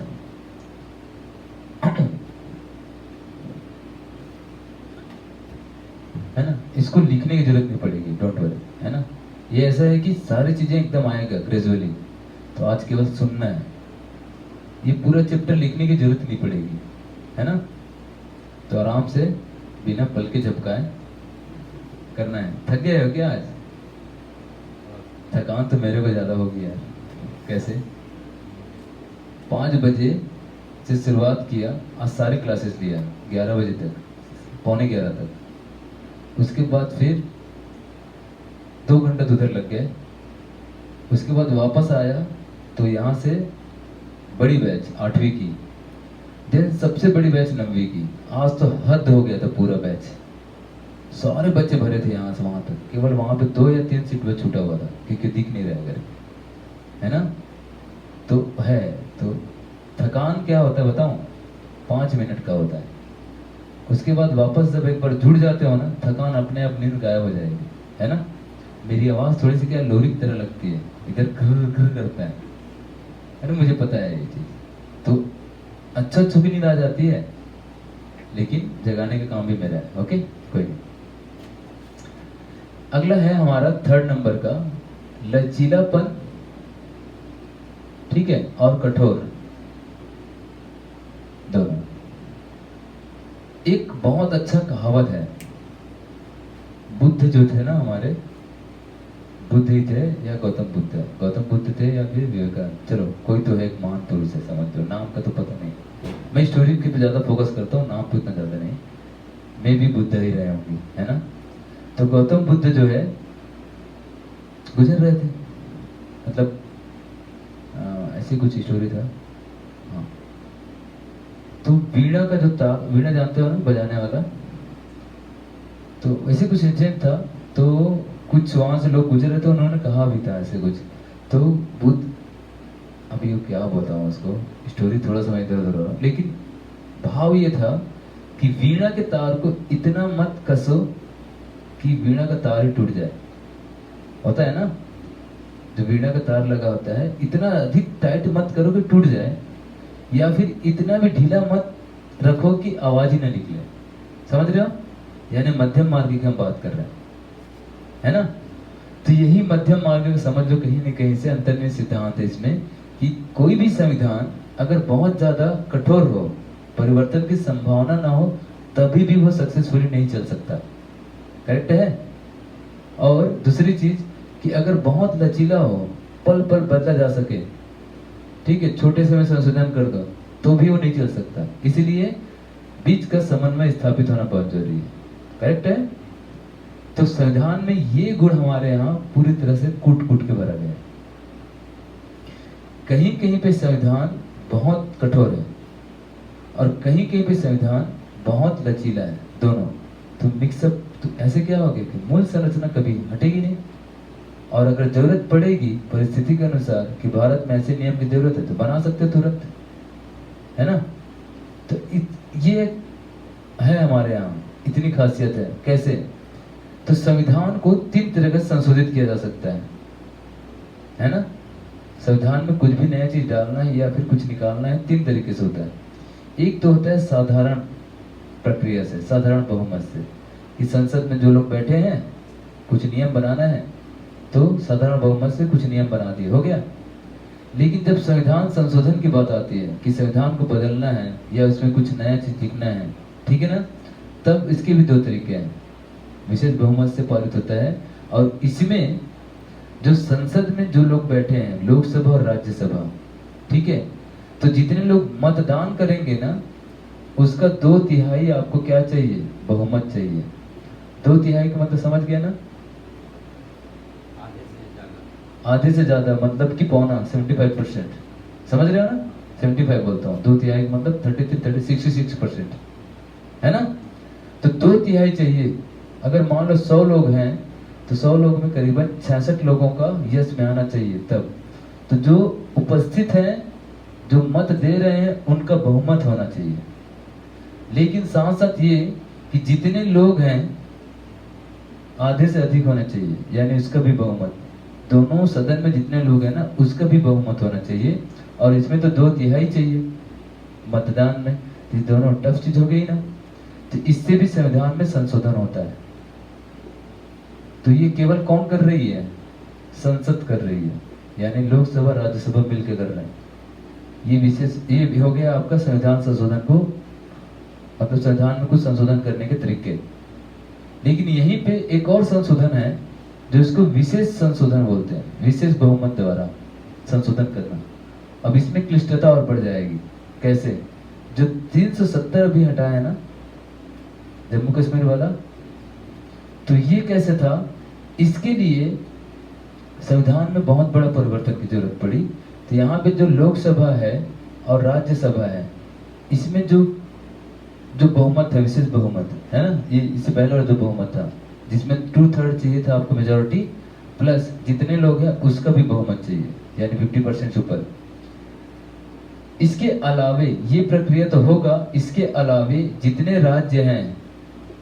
है ना, इसको लिखने की जरूरत नहीं पड़ेगी, डोंट वरी, है ना। ये ऐसा है कि सारी चीजें एकदम आएगा ग्रेजुअली, तो आज केवल सुनना है। ये पूरा चैप्टर लिखने की जरूरत नहीं पड़ेगी, है ना। तो आराम से बिना पल के झपकाए करना है। थक गए हो क्या आज? थकान तो मेरे को ज्यादा होगी यार। कैसे? 5 बजे से शुरुआत किया, आज सारी क्लासेस लिया 11 बजे तक, पौने 11 तक। उसके बाद फिर 2 घंटे तो उधर लग गए। उसके बाद वापस आया तो यहाँ से बड़ी बैच 8वीं की, देन सबसे बड़ी बैच 9वीं की। आज तो हद हो गया था, पूरा बैच सारे बच्चे भरे थे यहाँ से वहां तक। केवल वहां पे 2 या 3 सीट पे छूटा हुआ था क्योंकि दिख नहीं रहा घर, है ना। तो है, तो थकान क्या होता है बताऊं, 5 मिनट का होता है। उसके बाद वापस जब एक बार जुड़ जाते हो ना, थकान अपने आप नींद गायब हो जाएगी, है ना। मेरी आवाज थोड़ी सी क्या लोरी की तरह लगती है, इधर घृ घृ करता है ना, मुझे पता है ये चीज। तो अच्छा भी नींद आ जाती है, लेकिन जगाने का काम भी मेरा है। ओके, कोई नहीं। अगला है हमारा 3rd नंबर का, लचीलापन, ठीक है, और कठोर दोनों। एक बहुत अच्छा कहावत है, बुद्ध जो थे ना हमारे, बुद्ध ही थे या गौतम बुद्ध, गौतम बुद्ध थे या फिर विवेकानंद, चलो कोई तो है, एक महान पुरुष है, समझ लो, नाम का तो पता नहीं। मैं स्टोरी के पे ज्यादा फोकस करता हूँ, नाम पे उतना ज्यादा नहीं। मैं भी बुद्ध ही रहे होंगे, है ना। तो गौतम बुद्ध जो है गुजर रहे थे, मतलब ऐसी कुछ स्टोरी था। हाँ, तो वीणा का जो था, वीणा जानते हो ना, बजाने वाला, तो ऐसे कुछ इंसिडेंट था। तो कुछ वहां से लोग गुजर रहे थे, उन्होंने कहा भी था ऐसे कुछ। तो बुद्ध, अभी वो क्या बताऊं उसको, स्टोरी थोड़ा सा इधर उधर हो रहा, लेकिन भाव ये था कि वीणा के तार को इतना मत कसो कि वीणा का तार ही टूट जाए। होता है ना, जो वीणा का तार लगा होता है, इतना अधिक टाइट मत करो कि टूट जाए, या फिर इतना भी ढीला मत रखो कि आवाज ही ना निकले। समझ रहे हो? यानी मध्यम मार्ग की हम बात कर रहे हैं, है ना। तो यही मध्यम मार्ग को समझ लो, कहीं न कहीं से अंतर्निहित सिद्धांत है इसमें कि कोई भी संविधान अगर बहुत ज्यादा कठोर हो, परिवर्तन की संभावना ना हो, तभी भी वो सक्सेसफुली नहीं चल सकता। करेक्ट है। और दूसरी चीज कि अगर बहुत लचीला हो, पल पल बदला जा सके, ठीक है, छोटे से में संशोधन कर दो तो भी वो नहीं चल सकता। इसीलिए बीच का समन्वय स्थापित होना बहुत जरूरी है। करेक्ट है? तो संविधान में ये गुण हमारे यहाँ पूरी तरह से कूट कूट के भरा गया है। कहीं कहीं पे संविधान बहुत कठोर है और कहीं कहीं पे संविधान बहुत लचीला है, दोनों। तो मिक्सअप तो ऐसे क्या होगा कि मूल संरचना कभी हटेगी नहीं, और अगर जरूरत पड़ेगी परिस्थिति के अनुसार कि भारत में ऐसे नियम की जरूरत है तो बना सकते तुरंत, है ना। तो ये है हमारे यहाँ, इतनी खासियत है। कैसे? तो संविधान को 3 तरह का संशोधित किया जा सकता है ना। संविधान में कुछ भी नया चीज डालना है या फिर कुछ निकालना है 3 तरीके से होता है। एक तो होता है साधारण प्रक्रिया से, साधारण बहुमत से, कि संसद में जो लोग बैठे हैं कुछ नियम बनाना है तो साधारण बहुमत से कुछ नियम बना दिए, हो गया। लेकिन जब संविधान संशोधन की बात आती है कि संविधान को बदलना है या उसमें कुछ नया चीज लिखना है, ठीक है ना, तब इसके भी 2 तरीके हैं। विशेष बहुमत से पारित होता है, और इसमें जो संसद में जो लोग बैठे हैं, लोकसभा और राज्यसभा, ठीक है, तो जितने लोग मतदान करेंगे ना उसका 2/3 आपको क्या चाहिए? बहुमत चाहिए। 2/3 का मतलब समझ गया ना? आधे से ज्यादा मतलब कि पौना, 75%। समझ रहे हो ना? 75 बोलता हूँ, 2/3 मतलब 66%, है ना। तो 2/3 चाहिए। अगर मान लो 100 लोग हैं तो 100 लोग में करीबन 66 लोगों का यस में आना चाहिए तब। तो जो उपस्थित हैं, जो मत दे रहे हैं, उनका बहुमत होना चाहिए। लेकिन साथ साथ ये कि जितने लोग हैं आधे से अधिक होना चाहिए, यानी उसका भी बहुमत। दोनों सदन में जितने लोग हैं ना उसका भी बहुमत होना चाहिए, और इसमें तो 2/3 चाहिए मतदान में। ये दोनों टफ चीज हो गई ना। तो इससे भी संविधान में संशोधन होता है। तो ये केवल कौन कर रही है? संसद कर रही है, यानी लोकसभा राज्यसभा मिलकर कर रहे हैं। ये विशेष ये भी हो गया आपका संविधान संशोधन को, मतलब संविधान में कुछ संशोधन करने के तरीके। लेकिन यहीं पे एक और संशोधन है जो इसको विशेष संशोधन बोलते हैं, विशेष बहुमत द्वारा संशोधन करना। अब इसमें क्लिष्टता और बढ़ जाएगी। कैसे? जो 370 अभी हटाया है ना जम्मू कश्मीर वाला, तो ये कैसे था? इसके लिए संविधान में बहुत बड़ा परिवर्तन की जरूरत पड़ी। तो यहाँ पे जो लोकसभा है और राज्यसभा है, इसमें जो बहुमत है, विशेष बहुमत है ना, ये इससे पहले वाला जो बहुमत था जिसमें 2/3 चाहिए था आपको मेजोरिटी, प्लस जितने लोग हैं उसका भी बहुमत चाहिए, यानी 50% से ऊपर। इसके अलावे ये प्रक्रिया तो होगा, इसके अलावे जितने राज्य हैं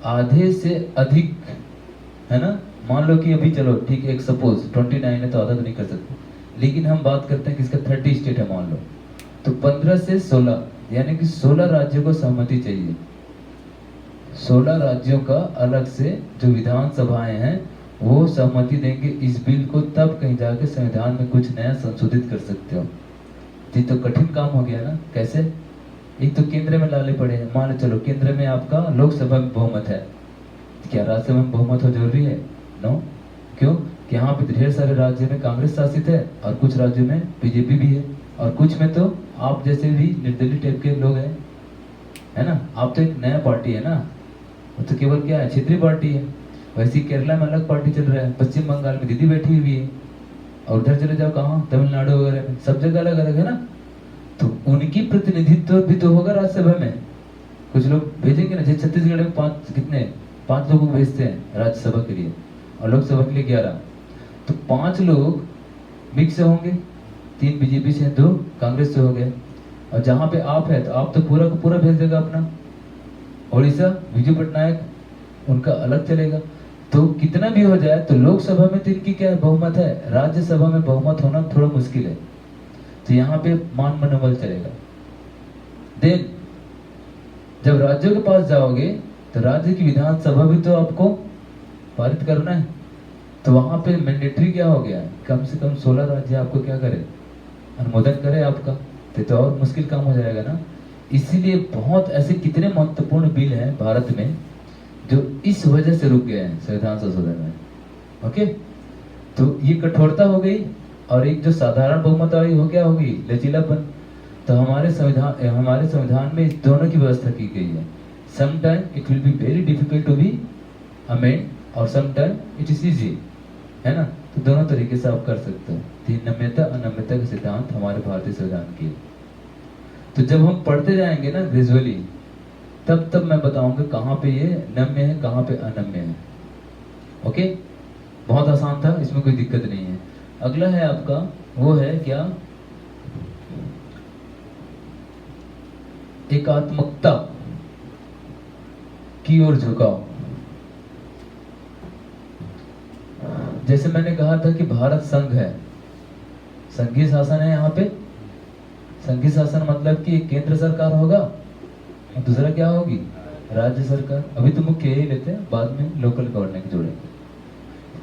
आधे से अधिक, है ना, मान लो कि अभी चलो ठीक है, एक सपोज 29 है तो आधा तो नहीं कर सकते, लेकिन हम बात करते हैं कि इसका 30 स्टेट है मान लो, तो 15 से 16 यानी कि 16 राज्यों को सहमति चाहिए। 16 राज्यों का अलग से जो विधानसभाएं हैं वो सहमति देंगे इस बिल को, तब कहीं जाके संविधान में कुछ नया संशोधित कर सकते हो। ये तो कठिन काम हो गया ना। कैसे? एक तो केंद्र में लाने पड़े हैं। मान लो चलो केंद्र में आपका लोकसभा में बहुमत है, क्या राज्यसभा में बहुमत हो जरूरी है? नो। क्यों? कि यहाँ पे ढेर सारे राज्य में कांग्रेस शासित है और कुछ राज्यों में बीजेपी भी है, और कुछ में तो आप जैसे भी निर्दलीय टाइप के लोग हैं, है ना। आप तो एक नया पार्टी है ना, वो तो केवल क्या है, क्षेत्रीय पार्टी है। वैसे ही केरला में अलग पार्टी चल रहा है, पश्चिम बंगाल में दीदी बैठी हुई है, और उधर चले जाओ कहाँ, तमिलनाडु वगैरह में, सब जगह अलग अलग है ना। तो उनकी प्रतिनिधित्व भी तो होगा राज्यसभा में। कुछ लोग भेजेंगे ना, जैसे छत्तीसगढ़ में 5 लोगों को भेजते हैं राज्यसभा के लिए और लोकसभा के लिए 11, तो 5 लोग मिक्स होंगे, 3 बीजेपी से, 2 कांग्रेस से हो गए। और जहाँ पे आप है तो आप तो पूरा का पूरा भेज देगा अपना। ओडिशा विजू पटनायक, उनका अलग चलेगा। तो कितना भी हो जाए तो लोकसभा में तो इनकी क्या है, बहुमत है, राज्यसभा में बहुमत होना थोड़ा मुश्किल है। तो यहाँ पे मान मनोबल चलेगा। देन जब राज्यों के पास जाओगे तो राज्य की विधानसभा भी तो आपको पारित करना है, तो वहां पे मैंडेटरी क्या हो गया है, कम से कम 16 राज्य आपको क्या करे, अनुमोदन करे आपका। तो और मुश्किल काम हो जाएगा ना। इसीलिए बहुत ऐसे कितने महत्वपूर्ण बिल हैं भारत में जो इस वजह से रुक गए हैं संविधान संशोधन में। ओके, तो ये कठोरता हो गई और एक जो साधारण बहुमत आई वो क्या होगी, लचीलापन। तो हमारे संविधान में इस दोनों की व्यवस्था की गई है। Some time it will be very difficult to be amend और some time it is easy, है ना। तो दोनों तरीके से आप कर सकते हो। तीन नम्यता अनम्यता का सिद्धांत हमारे भारतीय संविधान की है। तो जब हम पढ़ते जाएंगे ना ग्रेजुअली, तब मैं बताऊंगा कहाँ पे ये नम्य है, कहाँ पे अनम्य है। ओके, बहुत आसान था, इसमें कोई दिक्कत नहीं है। अगला है आपका, वो है क्या, एकात्मकता की ओर झुकाव। जैसे मैंने कहा था कि भारत संघ है, संघीय शासन है। यहाँ पे संघीय शासन मतलब कि एक केंद्र सरकार होगा और दूसरा क्या होगी, राज्य सरकार। अभी तो मुख्य यही लेते हैं, बाद में लोकल गवर्नमेंट जोड़ेंगे।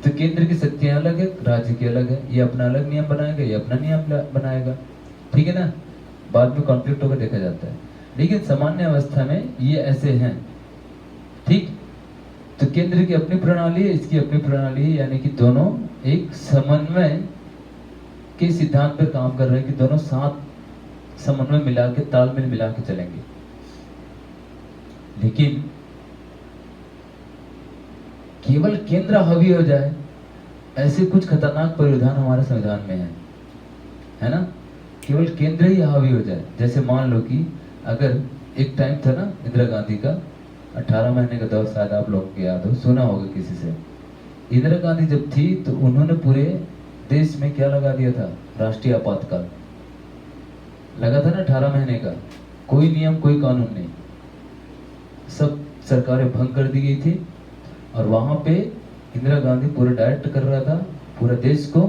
तो केंद्र की शक्तियां अलग है, राज्य की अलग है। ये अपना अलग नियम बनाएगा, ये अपना नियम बनाएगा, ठीक है ना। बाद में कॉन्फ्लिक्ट होकर देखा जाता है, लेकिन सामान्य अवस्था में ये ऐसे हैं, ठीक। तो केंद्र की अपनी प्रणाली है, इसकी अपनी प्रणाली है, यानी कि दोनों एक समन्वय के सिद्धांत पर काम कर रहे हैं कि दोनों साथ समन्वय मिला के, तालमेल मिला के चलेंगे। लेकिन केवल केंद्र हावी हो जाए, ऐसे कुछ खतरनाक परिविधान हमारे संविधान में है ना। केवल केंद्र ही हावी हो जाए। जैसे मान लो कि अगर एक टाइम था ना इंदिरा गांधी का, 18 महीने का दौर, शायद आप लोगों को याद हो, सुना होगा किसी से। इंदिरा गांधी जब थी तो उन्होंने पूरे देश में क्या लगा दिया था, राष्ट्रीय आपातकाल लगा था ना, 18 महीने का। कोई नियम कोई कानून नहीं, सब सरकारें भंग कर दी गई थी। और वहां पे इंदिरा गांधी पूरा डायरेक्ट कर रहा था पूरे देश को,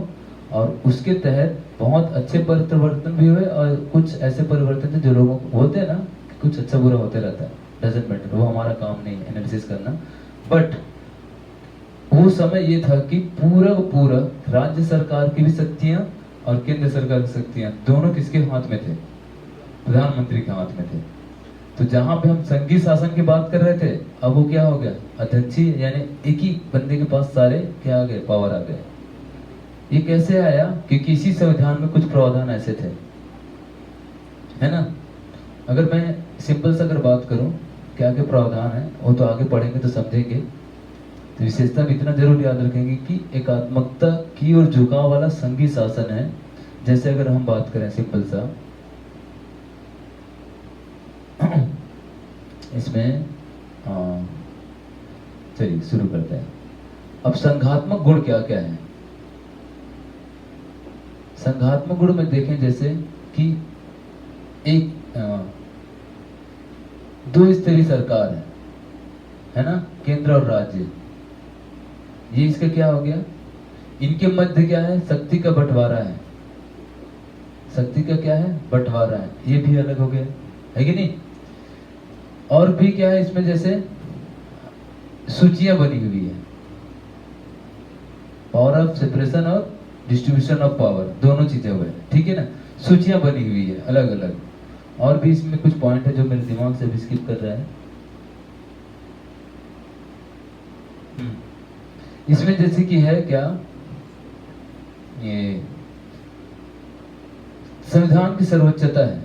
और उसके तहत बहुत अच्छे परिवर्तन भी हुए और कुछ ऐसे परिवर्तन थे जो लोगों को होते हैं ना, कुछ अच्छा बुरा होते रहता है, डजंट मैटर, वो हमारा काम नहीं है एनालिसिस करना। बट वो समय ये था कि पूरा राज्य सरकार की भी शक्तियां और केंद्र सरकार की शक्तियां दोनों किसके हाथ में थे, प्रधानमंत्री के हाथ में थे। तो जहां पे हम संघीय शासन की बात कर रहे थे, अब वो क्या हो गया, अध्यक्षीय, यानी एक ही बंदे के पास सारे क्या आ गए, पावर आ गए। ये कैसे आया, क्योंकि इसी संविधान में कुछ प्रावधान ऐसे थे, है ना। अगर मैं सिंपल से अगर बात करूं क्या क्या प्रावधान है, वो तो आगे पढ़ेंगे तो समझेंगे। तो विशेषता भी इतना जरूर याद रखेंगे कि एकात्मकता की ओर झुकाव वाला संघीय शासन है। जैसे अगर हम बात करें सिंपल सा, इसमें चलिए शुरू करते हैं। अब संघात्मक गुण क्या क्या है। संघात्मक गुण में देखें जैसे कि एक दो स्तरीय सरकार है ना, केंद्र और राज्य। ये इसका क्या हो गया, इनके मध्य क्या है, शक्ति का बंटवारा है। शक्ति का क्या है, बंटवारा है। ये भी अलग हो गया, है कि नहीं। और भी क्या है इसमें, जैसे सूचियां बनी हुई है, पावर ऑफ सेपरेशन और डिस्ट्रीब्यूशन ऑफ पावर, दोनों चीजें हुए, ठीक है ना। सूचियां बनी हुई है अलग अलग। और भी इसमें कुछ पॉइंट है जो मेरे दिमाग से भी स्किप कर रहा है। इसमें जैसे कि है क्या, ये संविधान की सर्वोच्चता है।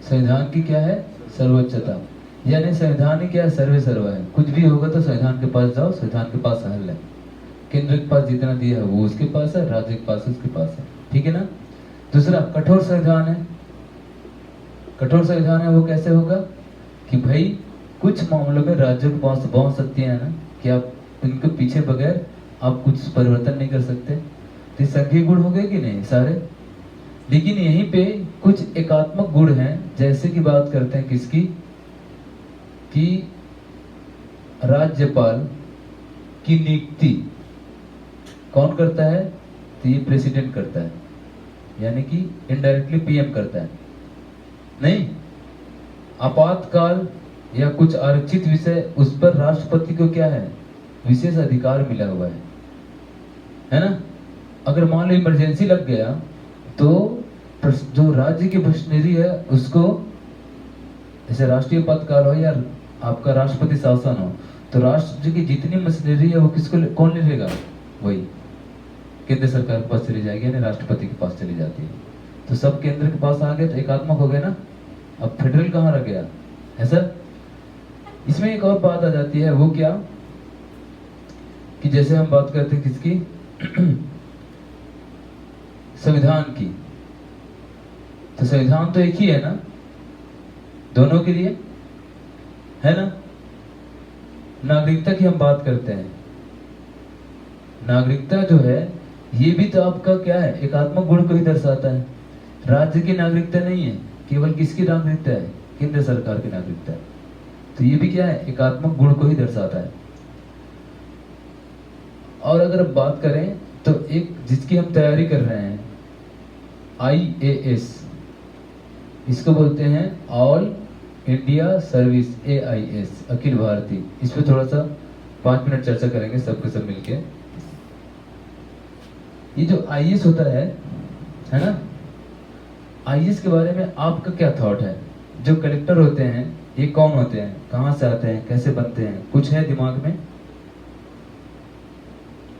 संविधान की क्या है, सर्वोच्चता, यानी संविधान ही क्या है, सर्वे सर्वा है। कुछ भी होगा तो संविधान के पास जाओ, संविधान के पास हल है। केंद्र के पास जितना दिया है वो उसके पास है, राज्य के पास उसके पास है, ठीक है ना। दूसरा कठोर संविधान है। कठोर संविधान है वो कैसे होगा कि भाई कुछ मामलों में राज्यों के पास बहुत शक्तियां हैं ना, कि आप इनके पीछे बगैर आप कुछ परिवर्तन नहीं कर सकते। तो संघीय गुण हो गए कि नहीं सारे। लेकिन यहीं पे कुछ एकात्मक गुण हैं, जैसे कि बात करते हैं किसकी, कि राज्यपाल की नियुक्ति कौन करता है, तो ये प्रेसिडेंट करता है, यानी कि इनडायरेक्टली पीएम करता है। नहीं, आपातकाल या कुछ आरक्षित विषय, उस पर राष्ट्रपति को क्या है, विशेष अधिकार मिला हुआ है ना। अगर मान लो इमरजेंसी लग गया तो जो राज्य की मशीनरी है उसको, जैसे राष्ट्रीय आपातकाल हो या आपका राष्ट्रपति शासन हो, तो राष्ट्र की जितनी मशीनरी है वो किसको, कौन ले लेगा, वही, केंद्र सरकार के पास चली जाएगी, यानी राष्ट्रपति के पास चली जाती है। तो सब केंद्र के पास आ गए तो एकात्मक हो गए ना। अब फेडरल कहाँ रह गया, है सर? इसमें एक और बात आ जाती है, वो क्या कि जैसे हम बात करते हैं किसकी संविधान की, तो संविधान तो एक ही है ना दोनों के लिए, है ना? नागरिकता की हम बात करते हैं, नागरिकता जो है ये भी तो आपका क्या है, एकात्मक गुण को ही दर्शाता है। राज्य की नागरिकता नहीं है, केवल किसकी नागरिकता है, केंद्र सरकार की नागरिकता है। तो ये भी क्या है, एकात्मक गुण को ही दर्शाता है। और अगर बात करें तो एक जिसकी हम तैयारी कर रहे हैं IAS, इसको बोलते हैं all India service, AIS, Akhil Bharatiya. इस पे थोड़ा सा 5 मिनट चर्चा करेंगे सबके सब मिलके। ये जो IAS होता है ना, IAS के बारे में आपका क्या थॉट है? जो कलेक्टर होते हैं ये कौन होते हैं, कहाँ से आते हैं, कैसे बनते हैं, कुछ है दिमाग में?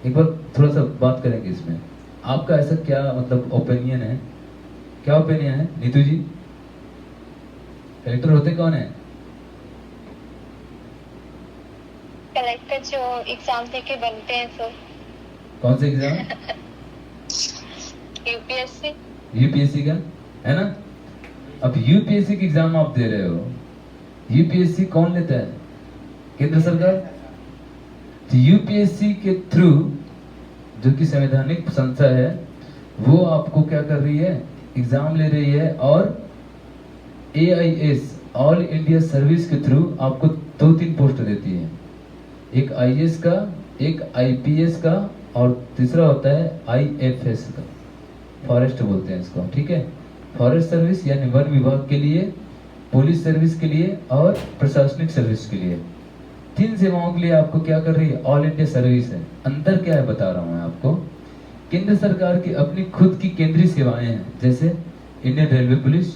एक बार थोड़ा सा बात करेंगे इसमें। आपका ऐसा क्या मतलब ओपिनियन है, क्या ओपिनियन है नीतू जी? कलेक्टर होते कौन है? कलेक्टर जो एग्जाम देके बनते हैं सर। कौन से एग्जाम? यूपीएससी का, है ना? अब यूपीएससी की एग्जाम आप दे रहे हो, यूपीएससी कौन लेता है? केंद्र सरकार। तो यूपीएससी के थ्रू जो कि संवैधानिक संस्था है, वो आपको क्या कर रही है, एग्जाम ले रही है। और AIS ऑल इंडिया सर्विस के थ्रू आपको 2-3 पोस्ट देती है, एक IAS का, एक IPS का, और तीसरा होता है IFS का, फॉरेस्ट बोलते हैं इसको, ठीक है? फॉरेस्ट सर्विस यानी वन विभाग के लिए, पुलिस सर्विस के लिए और प्रशासनिक सर्विस के लिए। 3 सेवाओं के लिए आपको क्या कर रही है, ऑल इंडिया सर्विस है। अंदर क्या है बता रहा हूं मैं आपको। केंद्र सरकार की अपनी खुद की केंद्रीय सेवाएं हैं, जैसे इंडियन रेलवे पुलिस,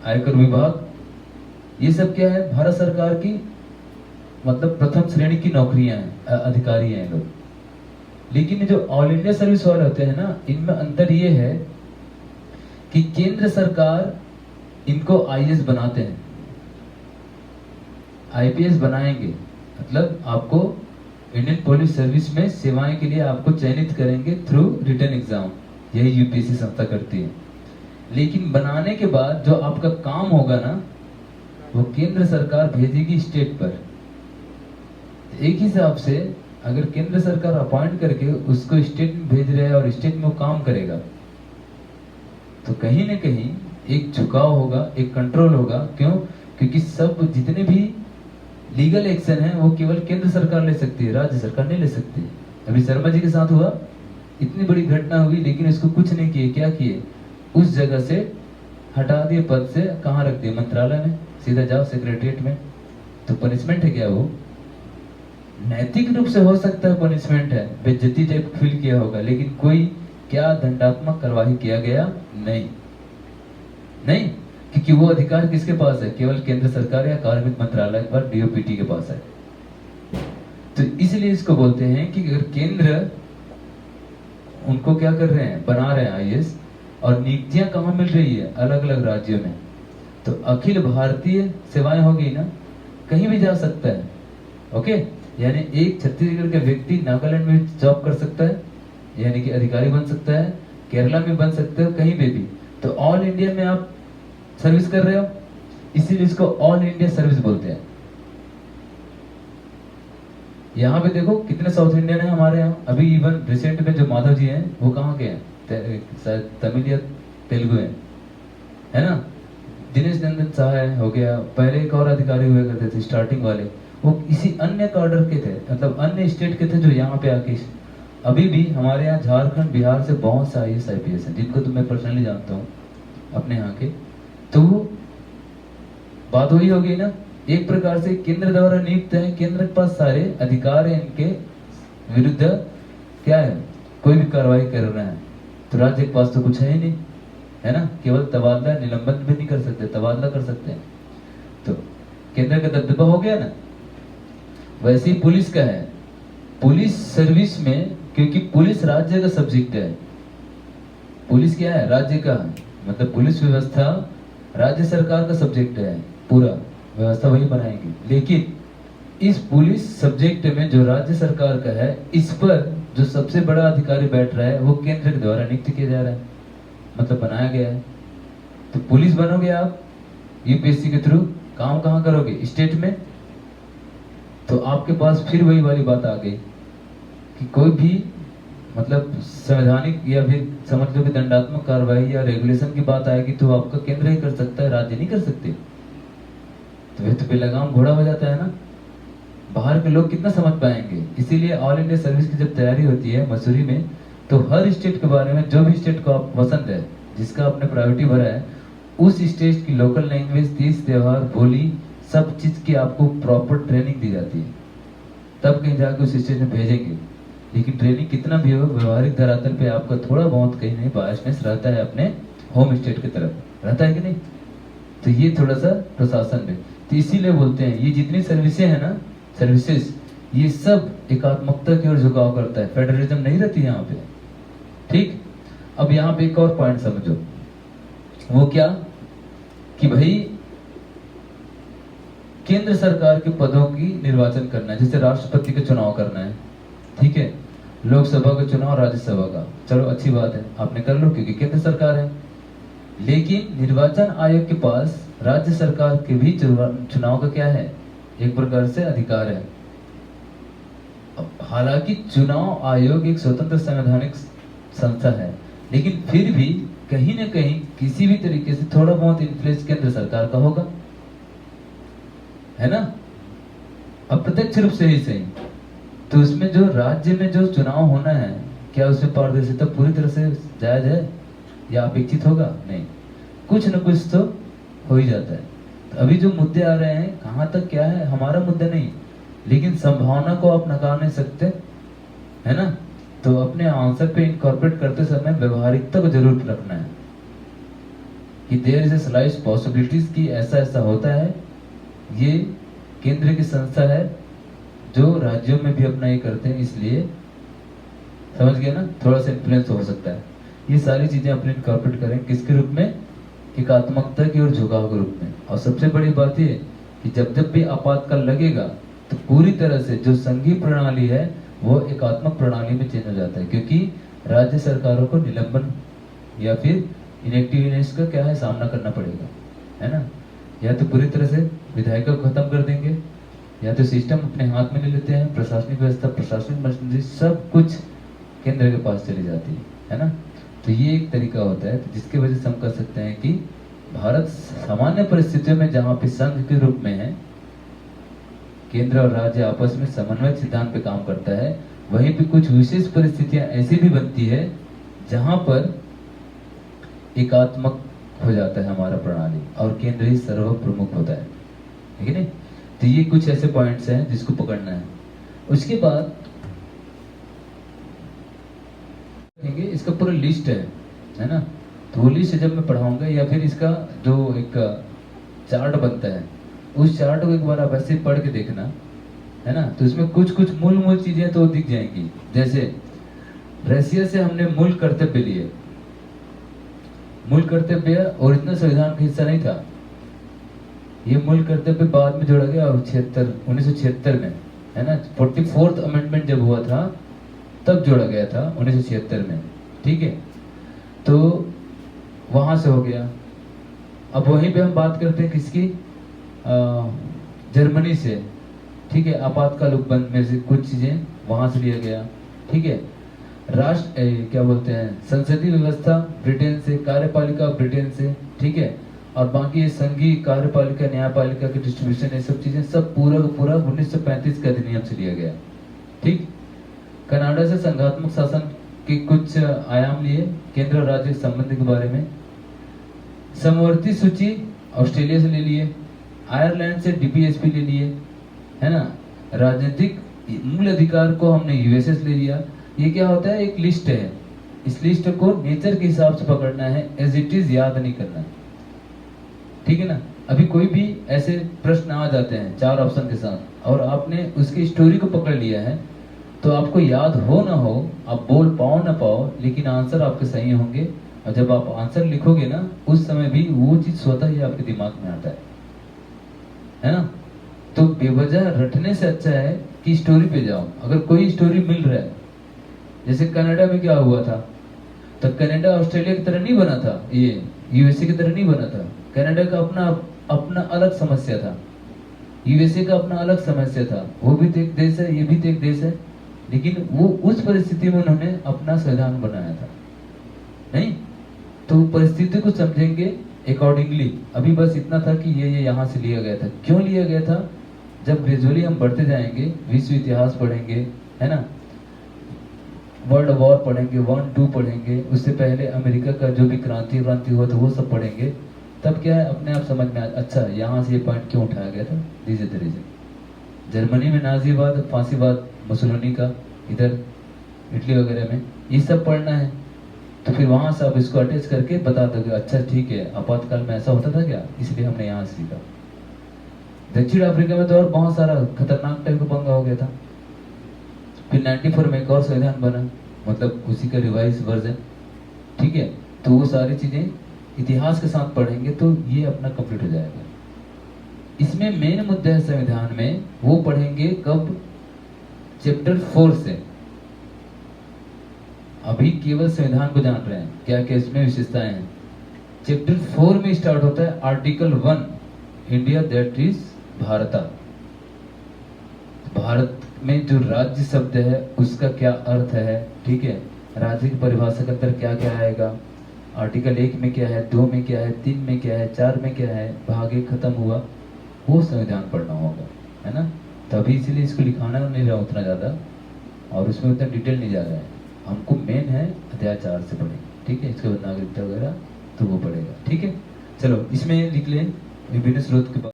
आयकर विभाग, ये सब क्या है, भारत सरकार की मतलब प्रथम श्रेणी की नौकरियां हैं, अधिकारी हैं लोग। लेकिन जो ऑल इंडिया सर्विस वाले होते हैं ना, इनमें अंतर ये है कि केंद्र सरकार इनको IAS बनाते हैं, IPS बनाएंगे, मतलब आपको इंडियन पुलिस सर्विस में सेवाएं के लिए आपको चयनित करेंगे थ्रू रिटन एग्जाम, यही यूपीएससी संस्था करती है। लेकिन बनाने के बाद जो आपका काम होगा ना, वो केंद्र सरकार भेजेगी स्टेट पर। एक हिसाब से अगर केंद्र सरकार अपॉइंट करके उसको स्टेट में भेज रहे हैं और स्टेट में वो काम करेगा, तो कहीं न कहीं एक झुकाव होगा, एक कंट्रोल होगा। क्यों? क्योंकि सब जितने भी लीगल एक्शन है वो केवल केंद्र सरकार ले सकती है, राज्य सरकार नहीं ले सकती। अभी शर्मा जी के साथ हुआ, इतनी बड़ी घटना हुई, लेकिन इसको कुछ नहीं किए। क्या किए? उस जगह से हटा दिए, पद से कहाँ रख दिए, मंत्रालय में, सीधा जाओ सेक्रेटरिएट में। तो पनिशमेंट है क्या? वो नैतिक रूप से हो सकता है पनिशमेंट है, बेइज्जती टाइप फील किया होगा, लेकिन कोई क्या दंडात्मक कार्रवाई किया गया नहीं, नहीं, क्योंकि वो अधिकार किसके पास है, केवल केंद्र सरकार या कार्मिक मंत्रालय पर, DOPT के पास है। तो इसलिए इसको बोलते हैं कि अगर केंद्र उनको क्या कर रहे हैं, बना रहे हैं IAS, और नियुक्तियां कहाँ मिल रही है, अलग अलग राज्यों में, तो अखिल भारतीय सेवाएं होगी ना, कहीं भी जा सकता है। ओके, यानी एक छत्तीसगढ़ का व्यक्ति नागालैंड में जॉब कर सकता है, यानी कि अधिकारी बन सकता है, केरला में बन सकते हो, कहीं पे भी। तो ऑल इंडिया में आप सर्विस कर रहे हो, इसीलिए इसको ऑल इंडिया सर्विस बोलते हैं। यहाँ पे देखो कितने साउथ इंडियन है हमारे यहाँ। अभी इवन रिसेंट में जो माधव जी हैं वो कहाँ के हैं, तमिल या तेलुगु है ना? दिनेश नंदन सहाय हो गया, पहले एक और अधिकारी हुए करते थे स्टार्टिंग वाले, वो इसी अन्य कार्डर के थे, मतलब अन्य स्टेट के थे, जो यहाँ पे आके अभी भी हमारे यहाँ झारखंड बिहार से बहुत से IAS IPS हैं, जिनको तो मैं पर्सनली जानता हूँ अपने यहाँ के। तो बात वही होगी ना, एक प्रकार से केंद्र द्वारा नियुक्त है, केंद्र के पास सारे अधिकार है, इनके विरुद्ध क्या है, कोई भी कार्रवाई कर रहे हैं, तो राज्य के पास तो कुछ है ही नहीं, है ना? केवल तबादला, निलंबन भी नहीं कर सकते, तबादला कर सकते हैं। तो केंद्र का दबदबा हो गया ना। वैसे ही पुलिस का है, पुलिस सर्विस में क्योंकि पुलिस राज्य का सब्जेक्ट है। पुलिस क्या है? राज्य का, मतलब पुलिस व्यवस्था राज्य सरकार का सब्जेक्ट है, पूरा व्यवस्था वही बनाएंगे। लेकिन इस पुलिस सब्जेक्ट में जो राज्य सरकार का है, इस पर जो सबसे बड़ा अधिकारी बैठ रहा है वो केंद्र के द्वारा नियुक्त किया जा रहा है, मतलब बनाया गया है। तो पुलिस बनोगे आप यूपीएससी के थ्रू, काम कहाँ करोगे? स्टेट में। तो आपके पास फिर वही वाली बात आ गई कि कोई भी मतलब संवैधानिक या फिर समझ लो कि दंडात्मक कार्रवाई या रेगुलेशन की बात आएगी तो आपका केंद्र ही कर सकता है, राज्य नहीं कर सकते। तो ये तो बेलगाम घोड़ा हो जाता है ना, बाहर के लोग कितना समझ पाएंगे। इसीलिए ऑल इंडिया सर्विस की जब तैयारी होती है मसूरी में, तो हर स्टेट के बारे में, जो भी स्टेट को आप पसंद है, जिसका आपने प्रायोरिटी भरा है, उस स्टेट की लोकल लैंग्वेज, तीज त्योहार, बोली, सब चीज की आपको प्रॉपर ट्रेनिंग दी जाती है, तब कहीं जाकर उस स्टेट में भेजेंगे। लेकिन ट्रेनिंग कितना भी हो, व्यवहारिक धरातल पे आपका थोड़ा बहुत कहीं नहीं बायसनेस रहता है अपने होम स्टेट की तरफ, रहता है कि नहीं? तो ये थोड़ा सा प्रशासन में, तो इसीलिए बोलते हैं ये जितनी सर्विसेज है ना, सर्विसेज, ये सब एकात्मकता की ओर झुकाव करता है, फेडरलिज्म नहीं रहती यहाँ पे। ठीक, अब यहाँ पे एक और पॉइंट समझो, वो क्या कि भाई केंद्र सरकार के पदों की निर्वाचन करना है, जैसे राष्ट्रपति का चुनाव करना है, ठीक है, लोकसभा का चुनाव, राज्यसभा का, चलो अच्छी बात है, आपने कर लो क्योंकि केंद्र सरकार है। लेकिन निर्वाचन आयोग के पास राज्य सरकार के भी चुनाव का क्या है? एक प्रकार से अधिकार है। हालांकि चुनाव आयोग एक स्वतंत्र संवैधानिक संस्था है, लेकिन फिर भी कहीं ना कहीं किसी भी तरीके से थोड़ा बहुत इन्फ्लुएंस केंद्र सरकार का होगा, है ना, अप्रत्यक्ष रूप से ही सही। तो उसमें जो राज्य में जो चुनाव होना है, क्या उसमें पारदर्शिता पूरी तरह से जायज है या अपेक्षित होगा? नहीं, कुछ न कुछ तो हो ही जाता है। तो अभी जो मुद्दे आ रहे हैं, कहाँ तक क्या है हमारा मुद्दा नहीं, लेकिन संभावना को आप नकार नहीं सकते, है ना। तो अपने आंसर पे इनकॉर्पोरेट करते समय व्यवहारिकता को जरूर रखना है कि there is a slice possibilities की ऐसा ऐसा होता है। ये केंद्र की संस्था है जो राज्यों में भी अपना ये करते हैं, इसलिए समझ गए ना, थोड़ा सा इन्फ्लुएंस हो सकता है। ये सारी चीजें अपने इनकॉर्पोरेट करें, किसके रूप में? एकात्मकता की ओर झुकाव के रूप में। और सबसे बड़ी बात ये कि जब जब भी आपातकाल लगेगा तो पूरी तरह से जो संघीय प्रणाली है वो एकात्मक प्रणाली में चेंज हो जाता है, क्योंकि राज्य सरकारों को निलंबन या फिर इनेक्टिवनेस का क्या है सामना करना पड़ेगा, है ना। या तो पूरी तरह से विधायिका को खत्म कर देंगे, या तो सिस्टम अपने हाथ में ले लेते हैं, प्रशासनिक व्यवस्था, प्रशासनिक मशीनरी सब कुछ केंद्र के पास चली जाती है ना। तो ये एक तरीका होता है, तो जिसकी वजह से हम कह सकते हैं कि भारत सामान्य परिस्थितियों में जहाँ पे संघ के रूप में है, केंद्र और राज्य आपस में समन्वय सिद्धांत पे काम करता है, वहीं पे कुछ विशेष परिस्थितियां ऐसी भी बनती है जहां पर एकात्मक हो जाता है हमारा प्रणाली और केंद्र ही सर्व प्रमुख होता है, ठीक है नहीं। तो ये कुछ ऐसे पॉइंट्स हैं जिसको पकड़ना है। उसके बाद इसका पूरा लिस्ट है ना। तो वो लिस्ट जब मैं पढ़ाऊंगा या फिर इसका जो एक चार्ट बनता है, उस चार्ट को एक बार आप ऐसे पढ़ के देखना, है ना। तो इसमें कुछ कुछ मूल चीजें तो दिख जाएंगी। जैसे रसिया से हमने मूल कर्तव्य लिए, मूल कर्तव्य ओरिजिनल संविधान का हिस्सा नहीं था, ये मूल कर्तव्य बाद में जोड़ा गया और 1976 में, है ना, 44th अमेंडमेंट जब हुआ था तब जोड़ा गया था 1976 में, ठीक है। तो वहां से हो गया। अब वहीं पे हम बात करते हैं किसकी, जर्मनी से, ठीक है। आपातकाल उपबंध में से कुछ चीजें वहां से लिया गया, ठीक है। राष्ट्र क्या बोलते हैं, संसदीय व्यवस्था ब्रिटेन से, कार्यपालिका ब्रिटेन से, ठीक है। और बाकी ये संघीय कार्यपालिका, न्यायपालिका की डिस्ट्रीब्यूशन, ये सब चीजें सब पूरा का पूरा 1935 के अधिनियम से लिया गया, ठीक। कनाडा से संघात्मक शासन के कुछ आयाम लिए, केंद्र और राज्य के संबंध के बारे में। समवर्ती सूची ऑस्ट्रेलिया से ले लिए, आयरलैंड से डीपीएसपी ले लिए, है ना। राजनीतिक मूल अधिकार को हमने यूएसएस ले लिया। ये क्या होता है, एक लिस्ट है, इस लिस्ट को नेचर के हिसाब से पकड़ना है, एज इट इज याद नहीं करना, ठीक है ना। अभी कोई भी ऐसे प्रश्न आ जाते हैं 4 ऑप्शन के साथ और आपने उसकी स्टोरी को पकड़ लिया है, तो आपको याद हो ना हो, आप बोल पाओ ना पाओ, लेकिन आंसर आपके सही होंगे। और जब आप आंसर लिखोगे ना, उस समय भी वो चीज स्वतः ही आपके दिमाग में आता है ना। तो बेवजह रटने से अच्छा है कि स्टोरी पे जाओ। अगर कोई स्टोरी मिल रहा है, जैसे कनाडा में क्या हुआ था, तो कनाडा ऑस्ट्रेलिया की तरह नहीं बना था, ये यूएसए की तरह नहीं बना था। कनाडा का अपना अपना अलग समस्या था, यूएसए का अपना अलग समस्या था। वो भी तो एक देश है, ये भी तो एक देश है, लेकिन वो उस परिस्थिति में उन्होंने अपना संविधान बनाया था। नहीं तो परिस्थिति को समझेंगे अकॉर्डिंगली। अभी बस इतना था कि ये यहाँ से लिया गया था। क्यों लिया गया था? जब ग्रेजुअली हम बढ़ते जाएंगे, विश्व इतिहास पढ़ेंगे, है ना, वर्ल्ड वॉर पढ़ेंगे, 1, 2 पढ़ेंगे, उससे पहले अमेरिका का जो भी क्रांति हुआ था वो सब पढ़ेंगे, तब क्या है अपने आप समझ में अच्छा यहाँ से ये पॉइंट क्यों उठाया गया था, this is the reason. Germany में नाजीवाद, फांसीवाद, मुसोलिनी का, इधर इटली वगैरह में, ये सब पढ़ना है। तो फिर वहां से आप इसको अटैच करके बता दोगे, अच्छा ठीक है आपातकाल में ऐसा होता था क्या, इसलिए हमने यहाँ सीखा। दक्षिण अफ्रीका में तो और बहुत सारा खतरनाक टाइप का पंगा हो गया था। फिर 94 में एक और संविधान बना, मतलब उसी का रिवाइज वर्जन, ठीक है। तो वो सारी चीजें इतिहास के साथ पढ़ेंगे तो ये अपना कंप्लीट हो जाएगा। इसमें मेन मुद्दा है संविधान में, वो पढ़ेंगे कब, चैप्टर 4 से। अभी केवल संविधान को जान रहे हैं, क्या क्या इसमें विशेषताएं हैं। चैप्टर 4 में स्टार्ट होता है आर्टिकल 1, इंडिया दैट इज भारता। भारत में जो राज्य शब्द है उसका क्या अर्थ है, ठीक है, राज्य की परिभाषा के अंदर क्या क्या आएगा, आर्टिकल 1 में क्या है, 2 में क्या है, 3 में क्या है, 4 में क्या है, भाग 1 खत्म हुआ, वो संविधान पढ़ना होगा, है ना। तभी इसीलिए इसको लिखाना नहीं रहा उतना ज़्यादा, और उसमें उतना डिटेल नहीं जा रहा है। हमको मेन है अध्याय 4 से पढ़ेंगे, ठीक है। इसके बाद नागरिकता वगैरह तो वो पढ़ेगा, ठीक है। चलो इसमें लिख लें विभिन्न स्रोत के बाद।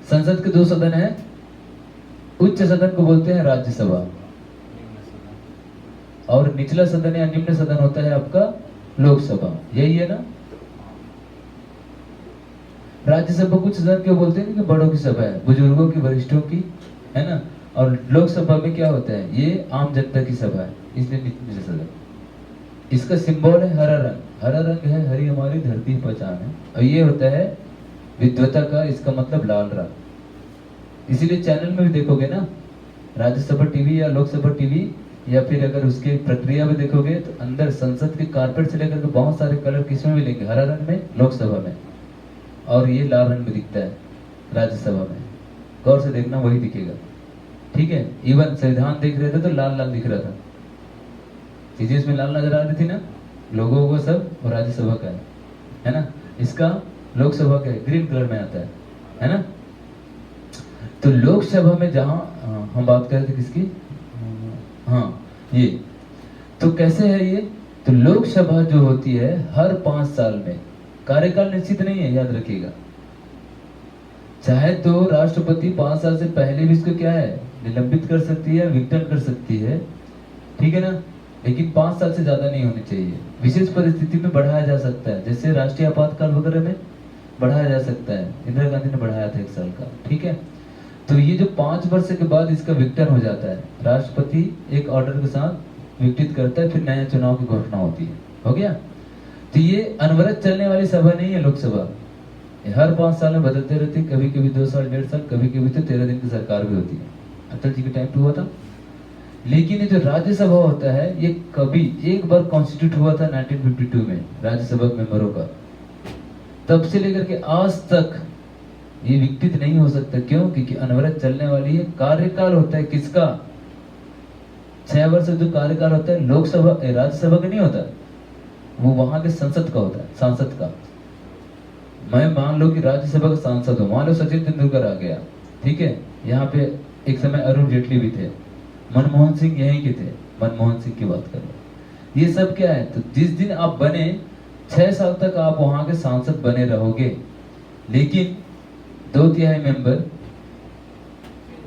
संसद के 2 सदन है। उच्च सदन को बोलते हैं राज्यसभा, और निचला सदन या निम्न सदन होता है आपका लोकसभा, यही है ना। राज्यसभा कुछ सदन क्यों बोलते हैं कि बड़ों की सभा है, बुजुर्गों की, वरिष्ठों की, है ना। और लोकसभा में क्या होता है, ये आम जनता की सभा है, इसलिए निचला सदन। इसका सिंबल है हरा रंग, हरा रंग है, हरी हमारी धरती की पहचान है। और ये होता है विद्वता का, इसका मतलब लाल रंग। इसीलिए चैनल में भी देखोगे ना, राज्यसभा टीवी या लोकसभा टीवी, या फिर अगर उसके प्रक्रिया में देखोगे तो अंदर संसद के कारपेट से लेकर के बहुत सारे कलर किसमें मिलेंगे, हरा रंग में लोकसभा में, और ये लाल रंग में दिखता है राज्यसभा में। गौर से देखना, वही दिखेगा, ठीक है। इवन संविधान देख रहे थे तो लाल लाल दिख रहा था, चीजें इसमें लाल नजर आ रही थी ना, लोगों को सब, और राज्यसभा का है ना, इसका लोकसभा का ग्रीन कलर में आता है ना। तो लोकसभा में जहां हम बात कर रहे थे किसकी, हाँ ये, तो कैसे है ये, तो लोकसभा जो होती है हर 5 साल में, कार्यकाल निश्चित नहीं है, याद रखिएगा। चाहे तो राष्ट्रपति 5 साल से पहले भी इसको क्या है, निलंबित कर सकती है, विघटन कर सकती है, ठीक है ना, लेकिन 5 साल से ज्यादा नहीं होनी चाहिए। विशेष परिस्थिति में बढ़ाया जा सकता है, जैसे राष्ट्रीय आपातकाल वगैरह में बढ़ाया जा सकता है, इंदिरा गांधी ने बढ़ाया था 1 साल का, ठीक है। तो ये जो 5 वर्ष के बाद इसका विघटन हो जाता है, राष्ट्रपति एक ऑर्डर के साथ विघटित करता है, फिर नया चुनाव की घोषणा होती है, हो गया। तो ये अनवरत चलने वाली सभा नहीं है लोकसभा, हर 5 साल में बदलते रहती है, कभी कभी 2 साल, 1.5 साल, कभी कभी तो 13 दिन की सरकार भी होती है, अटल जी के टाइम पे हुआ था। लेकिन ये जो राज्यसभा होता है, ये कभी एक बार कॉन्स्टिट्यूट हुआ था 1952 में, राज्यसभा मेंबरों का, तब से लेकर के आज तक ये विघटित नहीं हो सकता। क्यों? क्योंकि अनवरत चलने वाली है। कार्यकाल होता है किसका, 6 वर्ष जो कार्यकाल होता है लोकसभा, राज्यसभा का नहीं होता, वो वहां के संसद का होता है, सांसद का। मैं मान लो कि राज्यसभा का सांसद हूँ, मान लो सचिन तेंदुलकर आ गया, ठीक है, यहाँ पे एक समय अरुण जेटली भी थे, मनमोहन सिंह यहीं के थे, मनमोहन सिंह की बात कर लो। ये सब क्या है, तो जिस दिन आप बने 6 साल तक आप वहां के सांसद बने रहोगे, लेकिन 2/3 मेंबर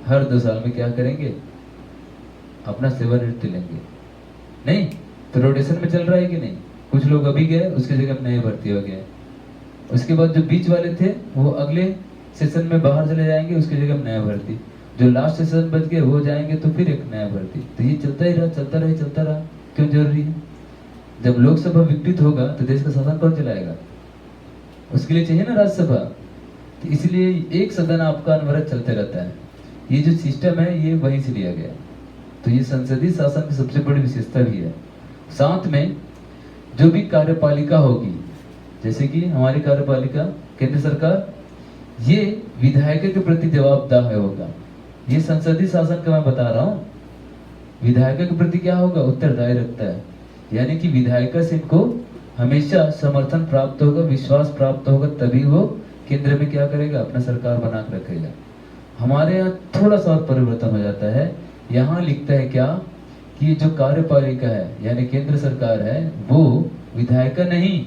हर 2 साल में क्या करेंगे, अपना सेवानिवृत्ति लेंगे। नहीं तो रोटेशन में चल रहा है कि नहीं, कुछ लोग अभी गए, उसकी जगह नए भर्ती हो गए, उसके बाद जो बीच वाले थे वो अगले सेशन में बाहर चले जाएंगे, उसकी जगह नया भर्ती। जो लास्ट सेशन बच गए वो जाएंगे तो फिर एक नया भर्ती। तो ये चलता ही रहा, चलता रहा। क्यों जरूरी है? जब लोकसभा विघटित होगा तो देश का शासन कौन चलाएगा? उसके लिए चाहिए ना राज्यसभा। तो इसलिए एक सदन आपका अनवरत चलते रहता है। ये जो सिस्टम है ये वहीं से लिया गया। तो ये संसदीय शासन की सबसे बड़ी विशेषता भी है। साथ में जो भी कार्यपालिका होगी, जैसे कि हमारी कार्यपालिका केंद्र सरकार, ये विधायकों के प्रति जवाबदेह होगा। ये संसदीय शासन का मैं बता रहा हूँ, विधायकों के प्रति क्या होगा? उत्तरदायी रखता है। यानी कि विधायिका से इनको हमेशा समर्थन प्राप्त होगा, विश्वास प्राप्त होगा, तभी वो केंद्र में क्या करेगा? अपना सरकार बना कर रखेगा। हमारे यहाँ थोड़ा सा और परिवर्तन हो जाता है। यहाँ लिखता है क्या कि ये जो कार्यपालिका है यानी केंद्र सरकार है, वो विधायिका नहीं,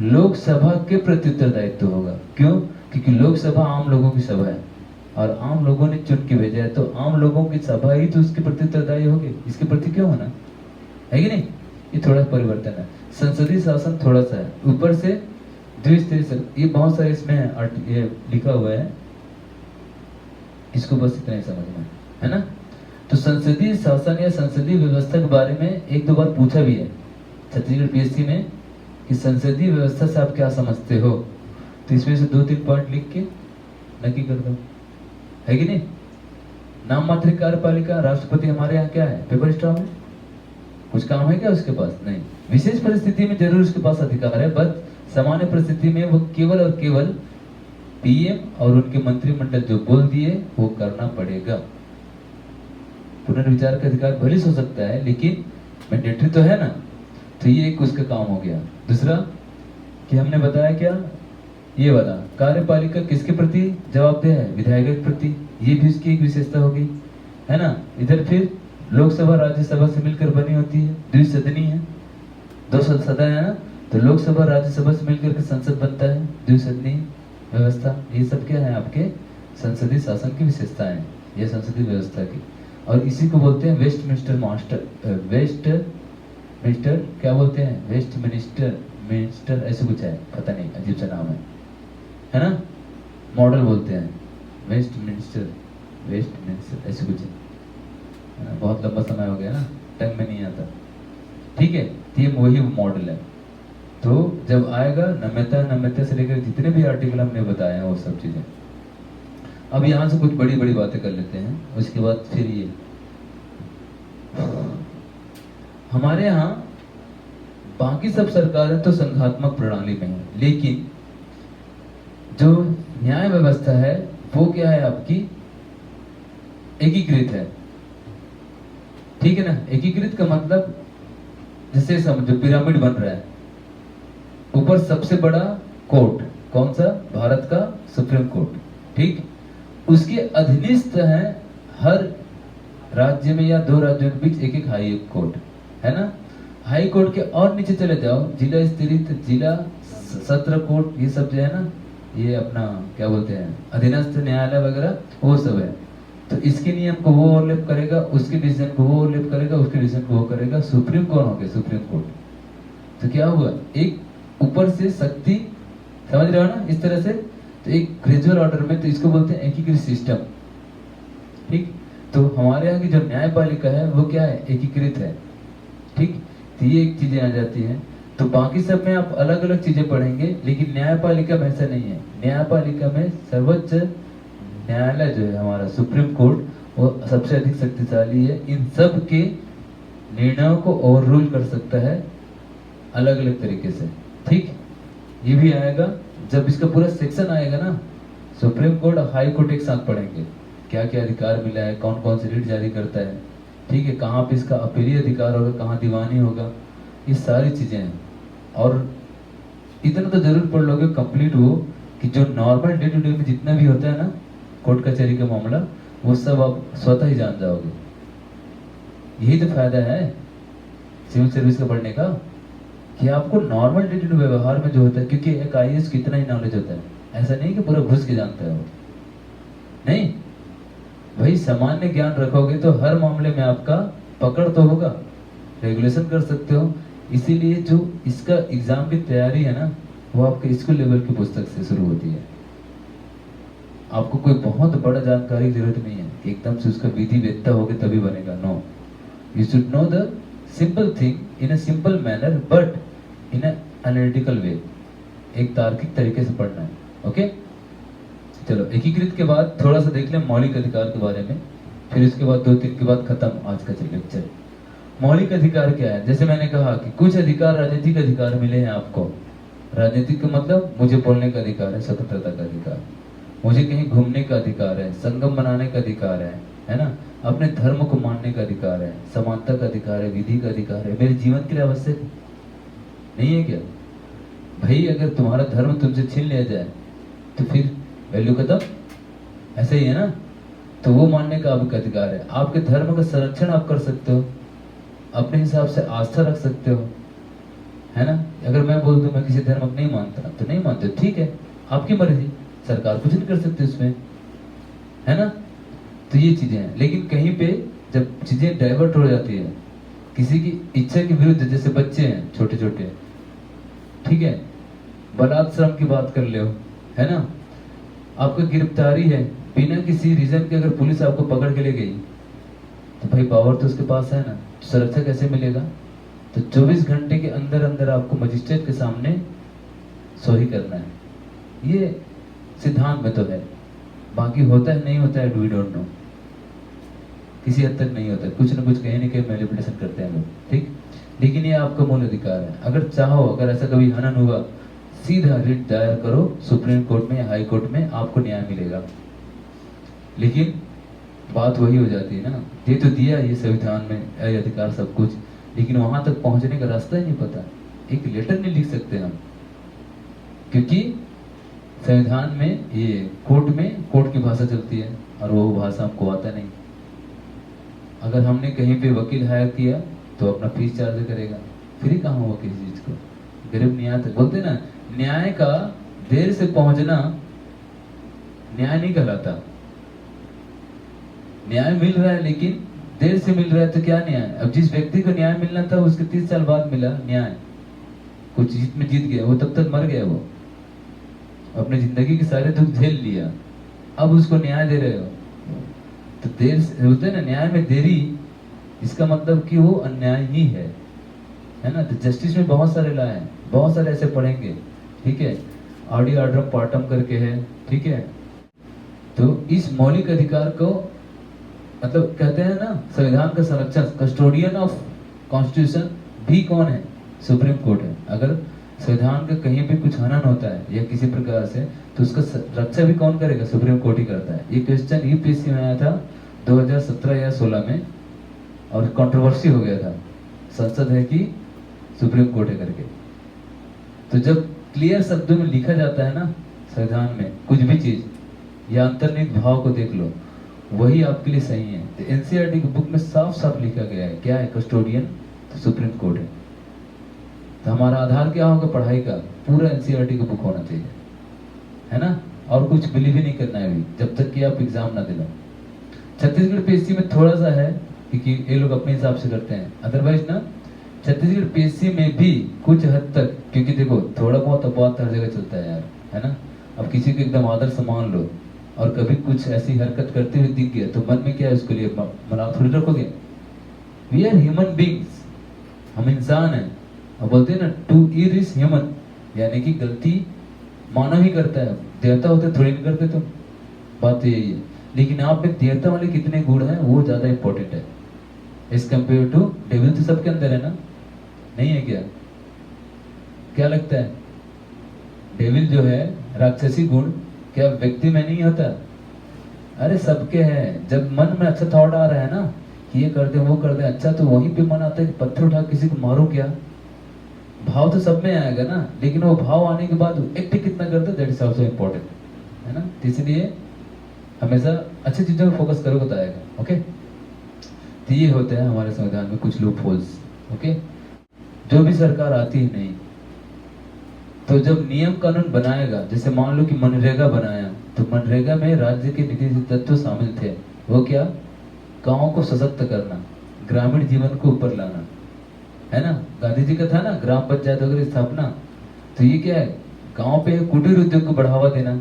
लोकसभा के प्रति उत्तरदायित्व होगा। क्यों? क्योंकि लोकसभा आम लोगों की सभा है और आम लोगों ने चुन के भेजा है, तो आम लोगों की सभा ही तो उसके प्रति उत्तरदायी होगी। इसके प्रति क्यों होना है कि नहीं? ये थोड़ा परिवर्तन है। संसदीय शासन थोड़ा सा है, ऊपर से द्विस्तरीय शासन, ये बहुत सारे इसमें ये लिखा हुआ है, इसको बस इतना ही समझना है ना। तो संसदीय शासन या संसदीय व्यवस्था के बारे में एक दो बार पूछा भी है छत्तीसगढ़ पीएससी में कि संसदीय व्यवस्था से आप क्या समझते हो। तो इसमें से 2-3 पॉइंट लिख के नक्की कर दो, है कि नहीं। नाम मात्र कार्यपालिका, राष्ट्रपति हमारे यहाँ क्या है? पेपर स्ट्रॉन्ग है। कुछ काम है क्या उसके पास? नहीं। विशेष परिस्थिति में जरूर उसके पास अधिकार है, बट सामान्य परिस्थिति में वो केवल और केवल पीएम और उनके मंत्रिमंडल जो बोल दिए वो करना पड़ेगा। पुनर्विचार का अधिकार भले हो सकता है, लेकिन मैंडेटरी तो है ना। तो ये एक उसका काम हो गया। दूसरा कि हमने बताया क्या, ये बता कार्यपालिका किसके प्रति जवाबदेह है? विधायकों के प्रति। ये भी उसकी एक विशेषता होगी, है ना। इधर फिर लोकसभा राज्यसभा से मिलकर बनी होती है, द्विसदनीय है, 2 सदन है ना। तो लोकसभा राज्यसभा से मिलकर के संसद बनता है, द्विसदनीय व्यवस्था। ये सब क्या है? आपके संसदीय शासन की विशेषताएं, ये संसदीय व्यवस्था की। और इसी को बोलते हैं वेस्टमिनिस्टर क्या बोलते हैं? वेस्टमिनिस्टर ऐसे कुछ है, पता नहीं, अजीब सा नाम है ना। मॉडल बोलते हैं वेस्टमिनिस्टर ऐसे कुछ है ना। बहुत लंबा समय हो गया ना, टंग में नहीं आता। ठीक है, तो ये वही मॉडल है। तो जब आएगा नम्यता से लेकर जितने भी आर्टिकल हमने बताए हैं वो सब चीजें। अब यहाँ से कुछ बड़ी बड़ी बातें कर लेते हैं, उसके बाद फिर ये हमारे यहाँ बाकी सब सरकारें तो संघात्मक प्रणाली में है, लेकिन जो न्याय व्यवस्था है वो क्या है? आपकी एकीकृत है। ठीक है ना। एकीकृत का मतलब जैसे समझो पिरामिड बन रहा है, ऊपर सबसे बड़ा कोर्ट कौन सा? भारत का सुप्रीम कोर्ट। ठीक, उसके अधीनस्थ है हर राज्य में या 2 राज्यों के बीच एक हाई कोर्ट, है ना। हाई कोर्ट के और नीचे चले जाओ, जिला स्तरीय, जिला सत्र कोर्ट, ये सब जो है ना, ये अपना क्या बोलते हैं अधीनस्थ न्यायालय वगैरह, वो सब है। तो इसके नियम को वो ओवरलैप करेगा, उसके डिसीजन को वो ओवरलैप करेगा, उसके डिसीजन को वो करेगा। सुप्रीम कौन हो गया? Supreme court. तो क्या हुआ? एक ऊपर से शक्ति, समझ रहे हो ना, इस तरह से। तो एक ग्रेजुअल ऑर्डर में, तो इसको बोलते हैं एकीकृत सिस्टम। ठीक, तो हमारे यहाँ की जो न्यायपालिका है वो क्या है? एकीकृत है। ठीक, तो ये एक चीजें आ जाती हैं। तो बाकी सब में आप अलग अलग चीजें पढ़ेंगे, लेकिन न्यायपालिका में ऐसा नहीं है। न्यायपालिका में सर्वोच्च न्यायालय जो है हमारा सुप्रीम कोर्ट, वो सबसे अधिक शक्तिशाली है। इन सब के निर्णयों को ओवर रूल कर सकता है अलग अलग तरीके से। ठीक, ये भी आएगा जब इसका पूरा सेक्शन आएगा ना, सुप्रीम कोर्ट और हाई कोर्ट एक साथ पढ़ेंगे, क्या क्या अधिकार मिला है, कौन कौन से रीट जारी करता है। ठीक है, कहाँ पे इसका अपीलीय अधिकार होगा, कहाँ दीवानी होगा, ये सारी चीजें हैं। और इतना तो जरूर पढ़ लोगे कंप्लीट हो कि जो नॉर्मल डे टू डे में जितना भी होता है ना कोर्ट कचहरी का मामला, वो सब आप स्वतः ही जान जाओगे। यही तो फायदा है सिविल सर्विस का पढ़ने का, कि आपको नॉर्मल डे टू डे व्यवहार में जो होता है, क्योंकि एक आईएएस को इतना ही नॉलेज होता है, ऐसा नहीं कि पूरा घुस के जानता है वो, नहीं भाई। सामान्य ज्ञान रखोगे तो हर मामले में आपका पकड़ तो होगा, रेगुलेशन कर सकते हो। इसीलिए जो इसका एग्जाम की तैयारी है ना, वो आपके स्कूल लेवल की पुस्तक से शुरू होती है। आपको कोई बहुत बड़ा जानकारी की जरूरत नहीं है। कि एकदम से उसका विधि वेत्ता होगे तभी बनेगा। No, you should know the simple thing in a simple manner but in a analytical way, एक तार्किक तरीके से पढ़ना है। ओके, चलो एकीकृत के बाद थोड़ा सा देख लें मौलिक अधिकार के बारे में, फिर उसके बाद 2-3 के बाद खत्म आज का लेक्चर। मौलिक अधिकार क्या है? जैसे मैंने कहा कि कुछ अधिकार राजनीतिक अधिकार मिले हैं आपको। राजनीतिक का मतलब मुझे बोलने का अधिकार है, स्वतंत्रता का अधिकार, मुझे कहीं घूमने का अधिकार है, संगम बनाने का अधिकार है ना, अपने धर्म को मानने का अधिकार है, समानता का अधिकार है, विधि का अधिकार है, मेरे जीवन के लिए आवश्यक नहीं है क्या भाई? अगर तुम्हारा धर्म तुमसे छीन लिया जाए तो फिर वैल्यू खत्म, ऐसे ही है ना। तो वो मानने का आपका अधिकार है। आपके धर्म का संरक्षण आप कर सकते हो, अपने हिसाब से आस्था रख सकते हो, है ना। अगर मैं बोल दूं मैं किसी धर्म को नहीं मानता तो नहीं मानते, ठीक है, आपकी मर्जी, सरकार कुछ नहीं कर सकती उसमें, है ना। तो ये चीजें हैं। लेकिन कहीं पे जब चीजें डाइवर्ट हो जाती है किसी की इच्छा के विरुद्ध, जैसे बच्चे हैं छोटे छोटे, ठीक है, बलात्श्रम की बात कर लो, है ना, आपको गिरफ्तारी है, बिना किसी रीजन के अगर पुलिस आपको पकड़ के ले गई तो भाई पावर तो उसके पास है ना, सुरक्षा कैसे मिलेगा? तो 24 घंटे के अंदर अंदर आपको मजिस्ट्रेट के सामने सही करना है। ये सिद्धांत में तो है, बाकी होता है नहीं होता है वी डोंट नो, किसी हद तक नहीं होता है, कुछ ना कुछ कहीं ना कहीं मैनिपुलेशन करते हैं लोग, ठीक। लेकिन ये आपका मूल अधिकार है। अगर चाहो, अगर ऐसा कभी हनन हुआ, सीधा रिट दायर करो सुप्रीम कोर्ट में या हाई कोर्ट में, आपको न्याय मिलेगा। लेकिन बात वही हो जाती है ना, ये तो दिया ये संविधान में ये अधिकार सब कुछ, लेकिन वहां तक पहुंचने का रास्ता ही नहीं पता। एक लेटर नहीं लिख सकते हम, क्योंकि संविधान में ये कोर्ट की भाषा चलती है और वो भाषा हमको आता नहीं। अगर हमने कहीं पे वकील हायर किया तो अपना फीस चार्ज करेगा, फ्री कहाँ हुआ किसी चीज को? गरीब न्याय तक बोलते ना, न्याय का देर से पहुंचना न्याय नहीं कहलाता। न्याय मिल रहा है लेकिन देर से मिल रहा है तो क्या न्याय? अब जिस व्यक्ति को न्याय मिलना था उसके 30 साल बाद मिला न्याय, कुछ जीत में जीत गया, वो तब तक मर गया, वो अपने जिंदगी के सारे दुख झेल लिया, अब उसको न्याय दे रहे हो। तो देर से होते है ना, न्याय में देरी, इसका मतलब कि वो अन्याय ही है ना। तो जस्टिस में बहुत सारे लाए हैं, बहुत सारे ऐसे पढ़ेंगे, ठीक है, आडी आड्रम पाटम करके है, ठीक है। तो इस मौलिक अधिकार को मतलब कहते हैं ना, संविधान का संरक्षण, कस्टोडियन ऑफ कॉन्स्टिट्यूशन भी कौन है? सुप्रीम कोर्ट है। अगर संविधान का कहीं भी कुछ हनन होता है या किसी प्रकार से, तो उसका रक्षा भी कौन करेगा? सुप्रीम कोर्ट ही करता है। ये क्वेश्चन यूपीएससी में आया था 2017 या 16 में, और कंट्रोवर्सी हो गया था, संसद है कि सुप्रीम कोर्ट है करके। तो जब क्लियर शब्दों में लिखा जाता है ना संविधान में कुछ भी चीज, या अंतर्निहित भाव को देख लो, वही आपके लिए सही है। तो एनसीईआरटी की बुक में साफ साफ लिखा गया है, क्या है? कस्टोडियन तो सुप्रीम कोर्ट है। तो हमारा आधार क्या होगा? पढ़ाई का पूरा एनसीईआरटी का बुक होना चाहिए, है ना। और कुछ बिलीव ही नहीं करना है अभी, जब तक कि आप एग्जाम ना दिलो। छत्तीसगढ़ पीएससी में थोड़ा सा है क्योंकि ये लोग अपने हिसाब से करते हैं, अदरवाइज ना छत्तीसगढ़ पीएससी में भी कुछ हद तक, क्योंकि देखो थोड़ा बहुत अपवाद हर जगह चलता है यार, है ना। अब किसी को एकदम आदर सम्मान लो और कभी कुछ ऐसी हरकत करते हुए दिख गया तो मन में क्या है उसके लिए मनाव थोड़ी रखोगे? वी आर ह्यूमन बींग्स, हम इंसान हैं। अब बोलते हैं ना टू ईर इज ह्यूमन, यानी कि गलती मानव ही करता है, देवता होते थोड़ी नहीं करते। तुम बात तो यही है। लेकिन आप में देवता वाले कितने गुण हैं वो ज्यादा इंपॉर्टेंट है एज कम्पेयर टू डेविल। तो सबके अंदर है ना, नहीं है क्या? क्या लगता है? डेविल जो है राक्षसी गुण क्या व्यक्ति में नहीं होता? अरे सबके हैं। जब मन में अच्छा थॉट आ रहा है ना कि ये कर दे वो कर दे, अच्छा, तो वहीं पे मन आता है कि पत्थर उठा किसी को मारो क्या। भाव तो सब में आएगा ना, लेकिन वो भाव आने के बाद एक्ट कितना करते हैं, दैट इज आल्सो इम्पोर्टेंट, है ना। इसलिए हमेशा अच्छी चीजों पर फोकस करोगे तो आएगा। ओके, तो ये होते हैं हमारे संविधान में कुछ लूप होल्स। ओके, जो भी सरकार आती है नहीं, तो जब नियम कानून बनाएगा, जैसे मान लो कि मनरेगा बनाया, तो मनरेगा में राज्य के नीति तत्व शामिल थे। वो क्या? गांवों को सशक्त करना, ग्रामीण जीवन को ऊपर लाना, है ना। गांधी जी का था ना ग्राम पंचायत वगैरह स्थापना। तो ये क्या है? गांव पे कुटीर उद्योग को बढ़ावा देना,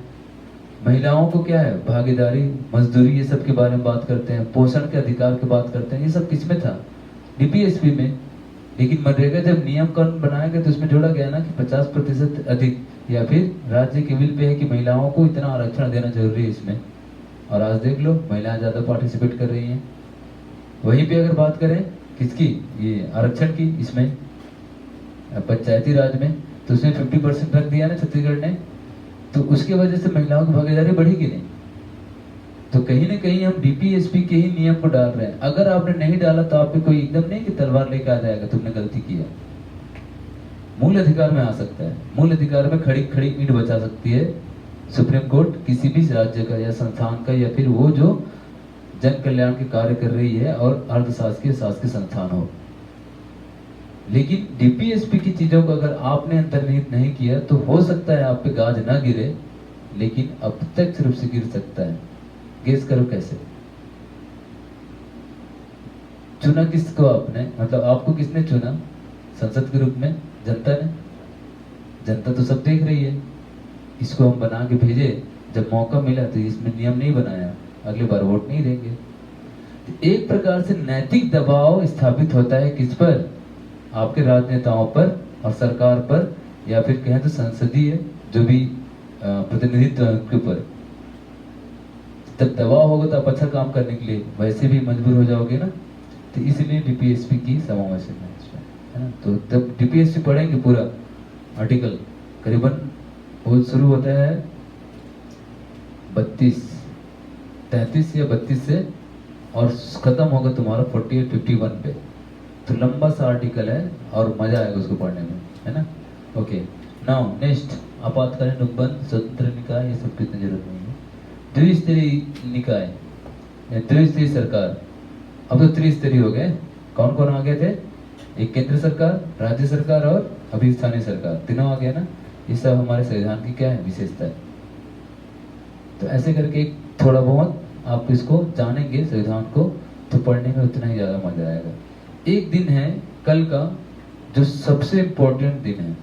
महिलाओं को क्या है, भागीदारी, मजदूरी, ये सब के बारे में बात करते हैं, पोषण के अधिकार की बात करते हैं, ये सब किसमें था, डीपीएसपी में। लेकिन मनरेगा जब नियम कानून बनाया गया तो उसमें जोड़ा गया ना कि 50% अधिक, या फिर राज्य के विल पे है कि महिलाओं को इतना आरक्षण देना जरूरी है इसमें। और आज देख लो महिलाएं ज्यादा पार्टिसिपेट कर रही हैं। वहीं पे अगर बात करें किसकी, ये आरक्षण की, इसमें पंचायती राज में, तो उसमें 50% रख दिया ना छत्तीसगढ़ ने, तो उसकी वजह से महिलाओं की भागीदारी बढ़ी कि नहीं। तो कहीं ना कहीं हम डीपीएसपी के ही नियम को डाल रहे हैं। अगर आपने नहीं डाला तो आप पे कोई एकदम नहीं कि तलवार लेकर आ जाएगा तुमने गलती किया। मूल अधिकार में आ सकता है, मूल अधिकार में खड़ी खड़ी ईंट बचा सकती है सुप्रीम कोर्ट किसी भी राज्य का या संस्थान का, या फिर वो जो जन कल्याण के कार्य कर रही है और अर्धशासकीय शासकीय संस्थान हो। लेकिन डीपीएसपी की चीजों को अगर आपने अंतर्निहित नहीं किया तो हो सकता है आप पे गाज ना गिरे, लेकिन अप्रत्यक्ष रूप से गिर सकता है। गेस करो कैसे। चुना किसको आपने, मतलब आपको किसने चुना संसद के रूप में, जनता ने। जनता तो सब देख रही है, इसको हम बना के भेजे, जब मौका मिला तो इसमें नियम नहीं बनाया, अगली बार वोट नहीं देंगे। तो एक प्रकार से नैतिक दबाव स्थापित होता है किस पर, आपके राजनेताओं पर और सरकार पर, या फिर कहें तो संसदीय जो भी प्रतिनिधित्व है उनके ऊपर। जब दबाव होगा तो आप अच्छा काम करने के लिए वैसे भी मजबूर हो जाओगे ना। तो इसलिए डीपीएसपी की समावेशन है ना। तो जब डीपीएसपी पढ़ेंगे पूरा आर्टिकल, करीबन वो शुरू होता है 33 या 32 से और खत्म होगा तुम्हारा 48-51 पे। तो लंबा सा आर्टिकल है और मजा आएगा उसको पढ़ने में, है ना। ओके, नाउ नेक्स्ट, आपातकालीन उपबंध, स्वतंत्र निकाय, ये सब की इतनी जरूरत नहीं है। द्विस्तरीय निकाय, द्विस्तरीय सरकार, अब तो त्रिस्तरीय हो गए। कौन कौन आ गए थे, एक केंद्र सरकार, राज्य सरकार और अभी स्थानीय सरकार, तीनों आ गया ना। ये सब हमारे संविधान की क्या है, विशेषता है। तो ऐसे करके थोड़ा बहुत आप इसको जानेंगे संविधान को, तो पढ़ने में उतना ही ज्यादा मजा आएगा। एक दिन है कल का जो सबसे इम्पोर्टेंट दिन है,